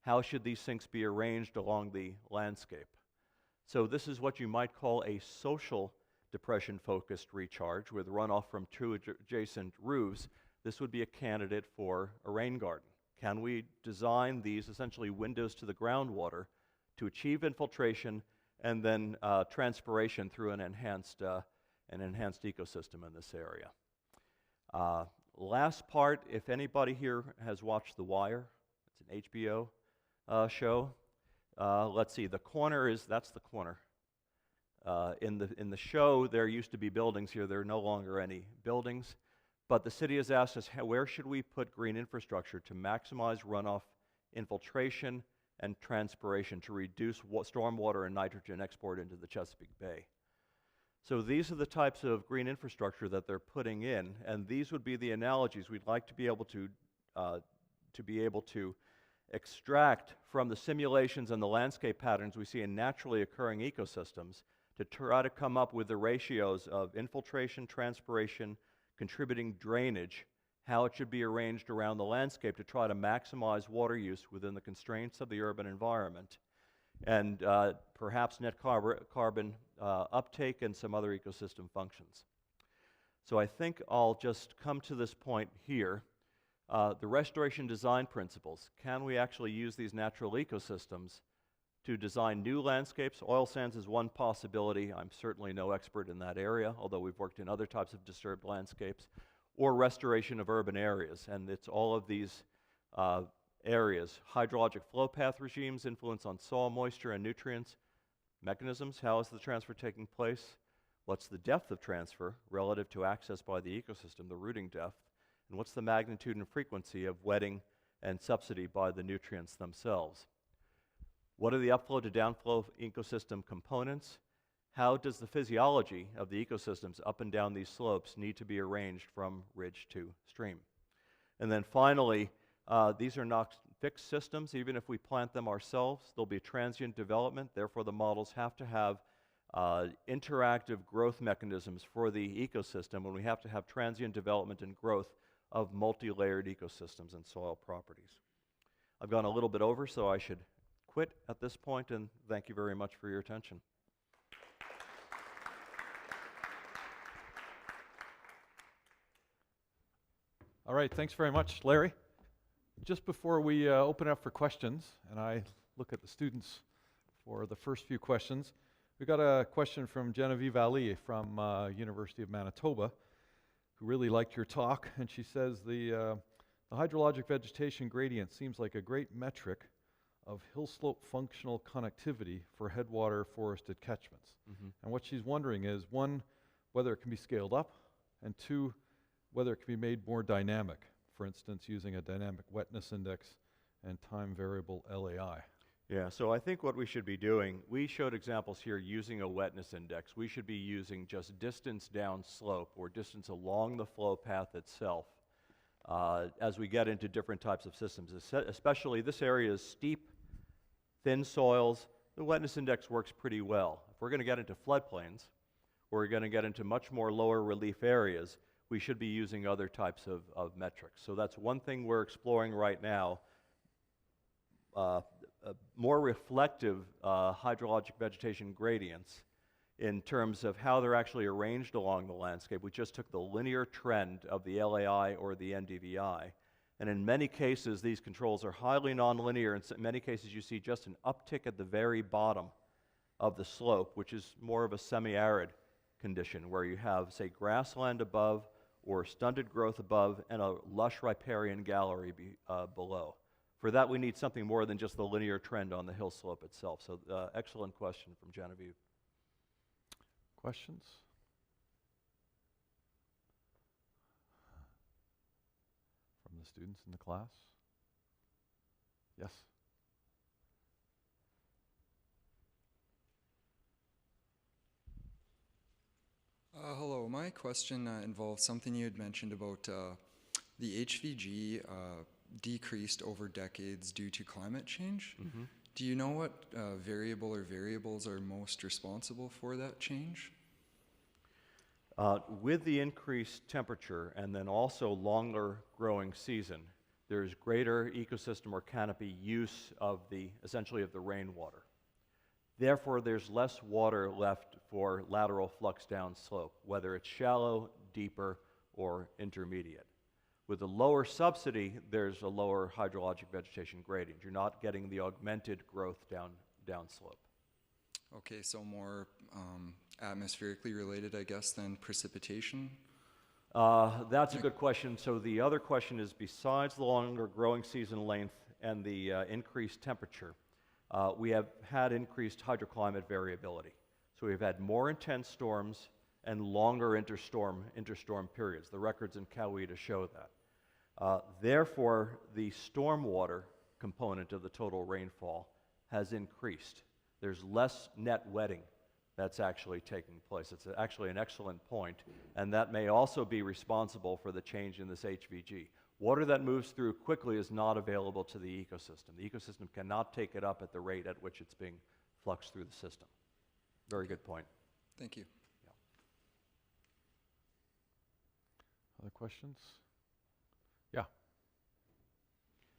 How should these sinks be arranged along the landscape? So this is what you might call a social depression-focused recharge with runoff from two adjacent roofs. This would be a candidate for a rain garden. Can we design these essentially windows to the groundwater to achieve infiltration and then transpiration through an enhanced ecosystem in this area? Last part, if anybody here has watched The Wire, it's an HBO show. Let's see, the corner that's the corner. In the show, there used to be buildings here. There are no longer any buildings. But the city has asked us, where should we put green infrastructure to maximize runoff infiltration and transpiration to reduce stormwater and nitrogen export into the Chesapeake Bay? So these are the types of green infrastructure that they're putting in, and these would be the analogies we'd like to be able to extract from the simulations and the landscape patterns we see in naturally occurring ecosystems to try to come up with the ratios of infiltration, transpiration, contributing drainage, how it should be arranged around the landscape to try to maximize water use within the constraints of the urban environment, and perhaps net carbon uptake and some other ecosystem functions. So I think I'll just come to this point here. The restoration design principles. Can we actually use these natural ecosystems to design new landscapes? Oil sands is one possibility. I'm certainly no expert in that area, although we've worked in other types of disturbed landscapes, or restoration of urban areas. And it's all of these areas. Hydrologic flow path regimes, influence on soil moisture and nutrients, mechanisms, how is the transfer taking place? What's the depth of transfer relative to access by the ecosystem, the rooting depth? And what's the magnitude and frequency of wetting and subsidy by the nutrients themselves? What are the upflow to downflow ecosystem components? How does the physiology of the ecosystems up and down these slopes need to be arranged from ridge to stream? And then finally, these are not fixed systems. Even if we plant them ourselves, there'll be transient development. Therefore, the models have to have interactive growth mechanisms for the ecosystem, and we have to have transient development and growth of multi-layered ecosystems and soil properties. I've gone a little bit over, so I should quit at this point, and thank you very much for your attention. All right, thanks very much, Larry. Just before we open up for questions, and I look at the students for the first few questions, we got a question from Genevieve Ali from University of Manitoba, who really liked your talk, and she says the hydrologic vegetation gradient seems like a great metric of hill slope functional connectivity for headwater forested catchments. Mm-hmm. And what she's wondering is, one, whether it can be scaled up, and two, whether it can be made more dynamic, for instance, using a dynamic wetness index and time variable LAI. Yeah, so I think what we should be doing, we showed examples here using a wetness index. We should be using just distance down slope or distance along the flow path itself as we get into different types of systems. Especially this area is steep, thin soils. The wetness index works pretty well. If we're going to get into floodplains, or we're going to get into much more lower relief areas, we should be using other types of metrics. So that's one thing we're exploring right now. More reflective hydrologic vegetation gradients in terms of how they're actually arranged along the landscape. We just took the linear trend of the LAI or the NDVI, and in many cases these controls are highly nonlinear. In many cases you see just an uptick at the very bottom of the slope, which is more of a semi-arid condition where you have, say, grassland above or stunted growth above and a lush riparian gallery below. For that, we need something more than just the linear trend on the hill slope itself. So, excellent question from Genevieve. Questions? From the students in the class? Yes? Hello, my question involves something you had mentioned about the HVG decreased over decades due to climate change. Mm-hmm. Do you know what variable or variables are most responsible for that change? With the increased temperature and then also longer growing season, there's greater ecosystem or canopy use of essentially of the rainwater. Therefore, there's less water left for lateral flux down slope, whether it's shallow, deeper, or intermediate. With a lower subsidy, there's a lower hydrologic vegetation gradient. You're not getting the augmented growth down slope. Okay, so more atmospherically related, I guess, than precipitation? That's a good question. So the other question is, besides the longer growing season length and the increased temperature, we have had increased hydroclimate variability. So we've had more intense storms and longer interstorm periods. The records in Coweta show that. Therefore, the stormwater component of the total rainfall has increased. There's less net wetting that's actually taking place. It's actually an excellent point, and that may also be responsible for the change in this HVG. Water that moves through quickly is not available to the ecosystem. The ecosystem cannot take it up at the rate at which it's being fluxed through the system. Very good point. Thank you. Other questions? Yeah.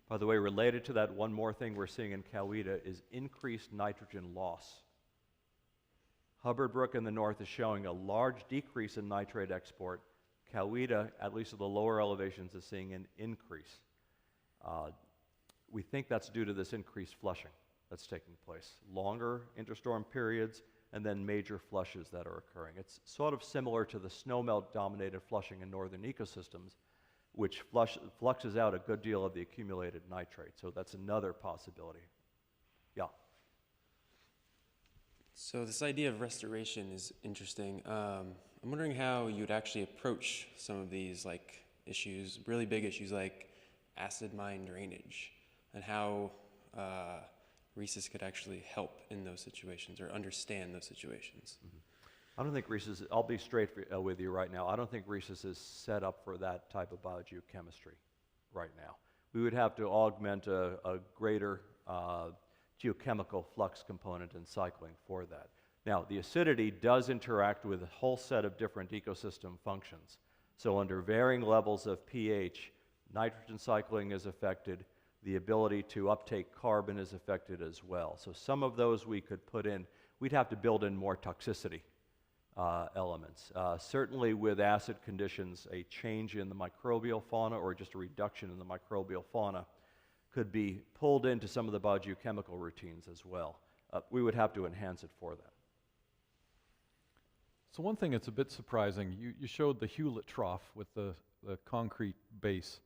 By the way, related to that, one more thing we're seeing in Coweta is increased nitrogen loss. Hubbard Brook in the north is showing a large decrease in nitrate export. Coweta, at least at the lower elevations, is seeing an increase. We think that's due to this increased flushing that's taking place. Longer interstorm periods and then major flushes that are occurring. It's sort of similar to the snowmelt-dominated flushing in northern ecosystems, which fluxes out a good deal of the accumulated nitrate. So that's another possibility. Yeah. So this idea of restoration is interesting. I'm wondering how you'd actually approach some of these issues, really big issues like acid mine drainage, and how REESUS could actually help in those situations or understand those situations. Mm-hmm. I don't think REESUS, I'll be straight with you right now, I don't think REESUS is set up for that type of biogeochemistry right now. We would have to augment a greater geochemical flux component and cycling for that. Now, the acidity does interact with a whole set of different ecosystem functions. So under varying levels of pH, nitrogen cycling is affected, the ability to uptake carbon is affected as well. So some of those we could put in, we'd have to build in more toxicity elements. Certainly with acid conditions, a change in the microbial fauna or just a reduction in the microbial fauna could be pulled into some of the biogeochemical routines as well. We would have to enhance it for that. So one thing that's a bit surprising, you showed the Hewlett trough with the concrete base,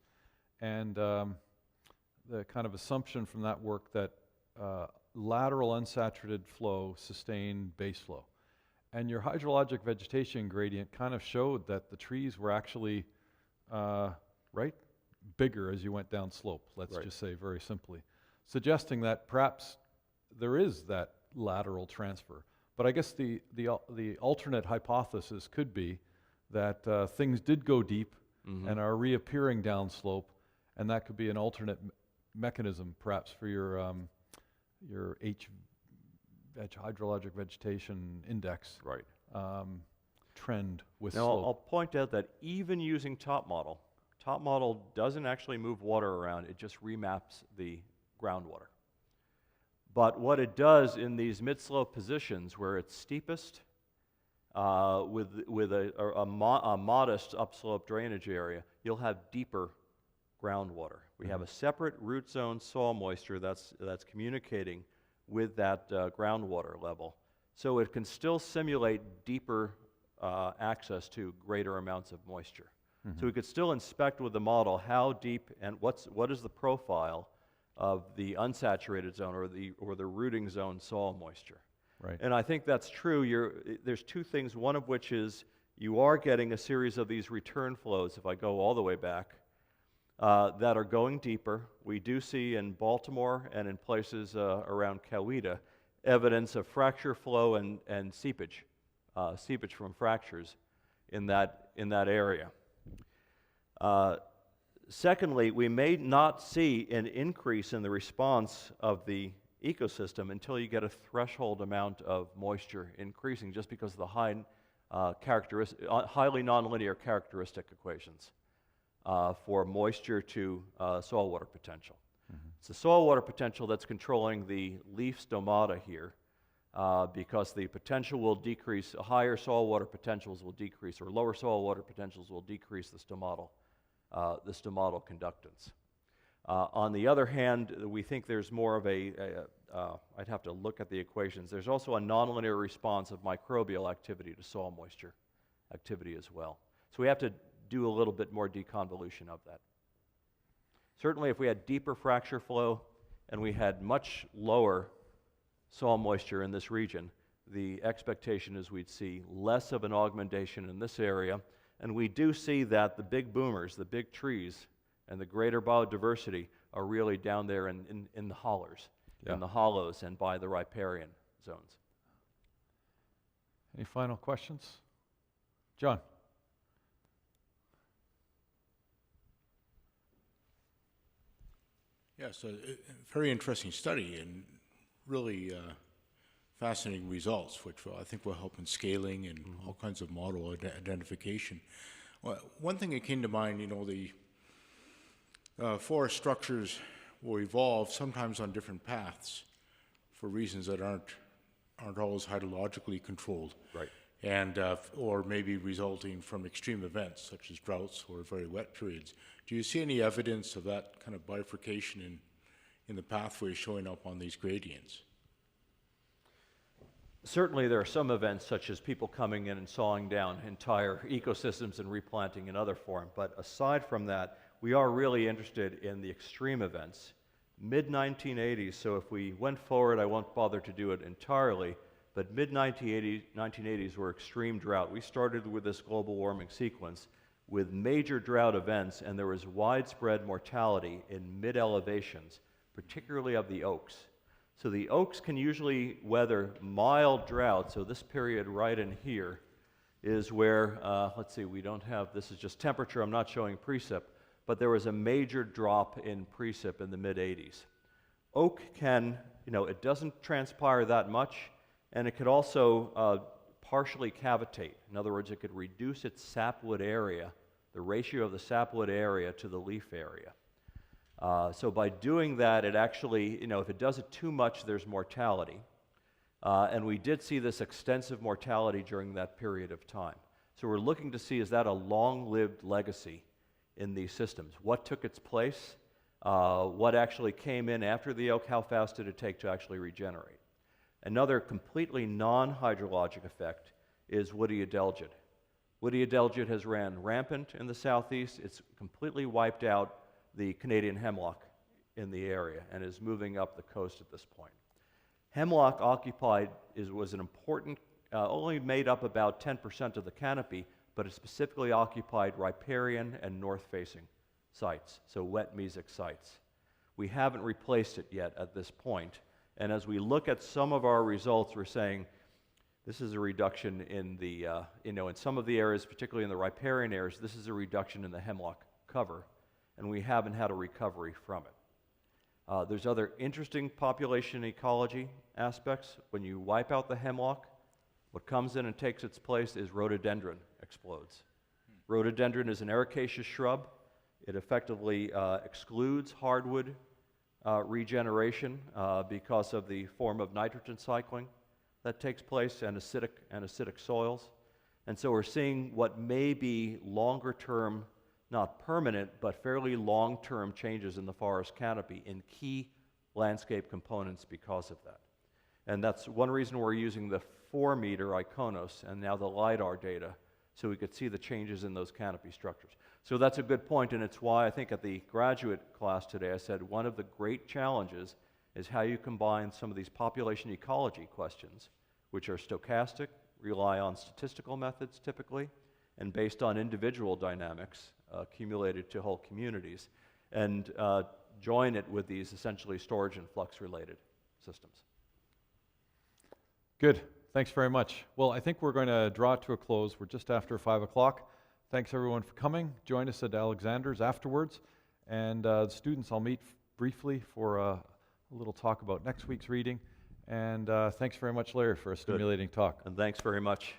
and the kind of assumption from that work that lateral unsaturated flow sustained base flow. And your hydrologic vegetation gradient kind of showed that the trees were actually bigger as you went down slope, let's Right. just say very simply, suggesting that perhaps there is that lateral transfer. But I guess the alternate hypothesis could be that things did go deep and are reappearing downslope, and that could be an alternate mechanism, perhaps, for your hydrologic vegetation index Right. trend with Now, slope. I'll point out that even using top model doesn't actually move water around, it just remaps the groundwater. But what it does in these mid-slope positions where it's steepest, with a modest upslope drainage area, you'll have deeper groundwater. We have a separate root zone soil moisture that's communicating with that groundwater level. So it can still simulate deeper access to greater amounts of moisture. So we could still inspect with the model how deep and what is the profile of the unsaturated zone or the rooting zone soil moisture. Right. And I think that's true. There's two things, one of which is you are getting a series of these return flows, if I go all the way back, that are going deeper. We do see in Baltimore and in places around Coweta evidence of fracture flow and seepage from fractures in that area. Secondly, we may not see an increase in the response of the ecosystem until you get a threshold amount of moisture increasing, just because of the highly nonlinear characteristic equations for moisture to soil water potential. It's the soil water potential that's controlling the leaf stomata here, because the potential will decrease, higher soil water potentials will decrease, or lower soil water potentials will decrease the stomatal conductance. On the other hand, we think there's more of I'd have to look at the equations. There's also a nonlinear response of microbial activity to soil moisture activity as well. So we have to do a little bit more deconvolution of that. Certainly, if we had deeper fracture flow and we had much lower soil moisture in this region, the expectation is we'd see less of an augmentation in this area. And we do see that the big boomers, the big trees, and the greater biodiversity are really down there in the hollers, in the hollows, and by the riparian zones. Any final questions? John? Yes, a very interesting study and really fascinating results, which I think will help in scaling and all kinds of model identification. Well, one thing that came to mind, the forest structures will evolve sometimes on different paths for reasons that aren't always hydrologically controlled. Right. And or maybe resulting from extreme events such as droughts or very wet periods. Do you see any evidence of that kind of bifurcation in the pathway showing up on these gradients? Certainly there are some events such as people coming in and sawing down entire ecosystems and replanting in other form, but aside from that, we are really interested in the extreme events. Mid-1980s, so if we went forward, I won't bother to do it entirely, but mid-1980s were extreme drought. We started with this global warming sequence with major drought events, and there was widespread mortality in mid-elevations, particularly of the oaks. So the oaks can usually weather mild drought, so this period right in here is where, let's see, we don't have, this is just temperature, I'm not showing precip, but there was a major drop in precip in the mid-80s. Oak can, it doesn't transpire that much, and it could also partially cavitate. In other words, it could reduce its sapwood area, the ratio of the sapwood area to the leaf area. So by doing that, it actually, if it does it too much, there's mortality. And we did see this extensive mortality during that period of time. So we're looking to see, is that a long-lived legacy in these systems? What took its place? What actually came in after the oak? How fast did it take to actually regenerate? Another completely non-hydrologic effect is woody adelgid. Woody adelgid has ran rampant in the southeast. It's completely wiped out the Canadian hemlock in the area and is moving up the coast at this point. Hemlock was an important, only made up about 10% of the canopy, but it specifically occupied riparian and north-facing sites, so wet mesic sites. We haven't replaced it yet at this point, And as we look at some of our results, we're saying this is a reduction in the, in some of the areas, particularly in the riparian areas, this is a reduction in the hemlock cover, and we haven't had a recovery from it. There's other interesting population ecology aspects. When you wipe out the hemlock, what comes in and takes its place is rhododendron explodes. Rhododendron is an ericaceous shrub. It effectively excludes hardwood regeneration because of the form of nitrogen cycling that takes place and acidic soils. And so we're seeing what may be longer term, not permanent, but fairly long-term changes in the forest canopy in key landscape components because of that. And that's one reason we're using the 4-meter Iconos and now the LiDAR data so we could see the changes in those canopy structures. So that's a good point, and it's why I think at the graduate class today I said one of the great challenges is how you combine some of these population ecology questions, which are stochastic, rely on statistical methods typically, and based on individual dynamics accumulated to whole communities, and join it with these essentially storage and flux related systems. Good. Thanks very much. Well, I think we're going to draw it to a close. We're just after 5 o'clock. Thanks everyone for coming. Join us at Alexander's afterwards. And students, I'll meet briefly for a little talk about next week's reading. And thanks very much, Larry, for a stimulating talk. And thanks very much.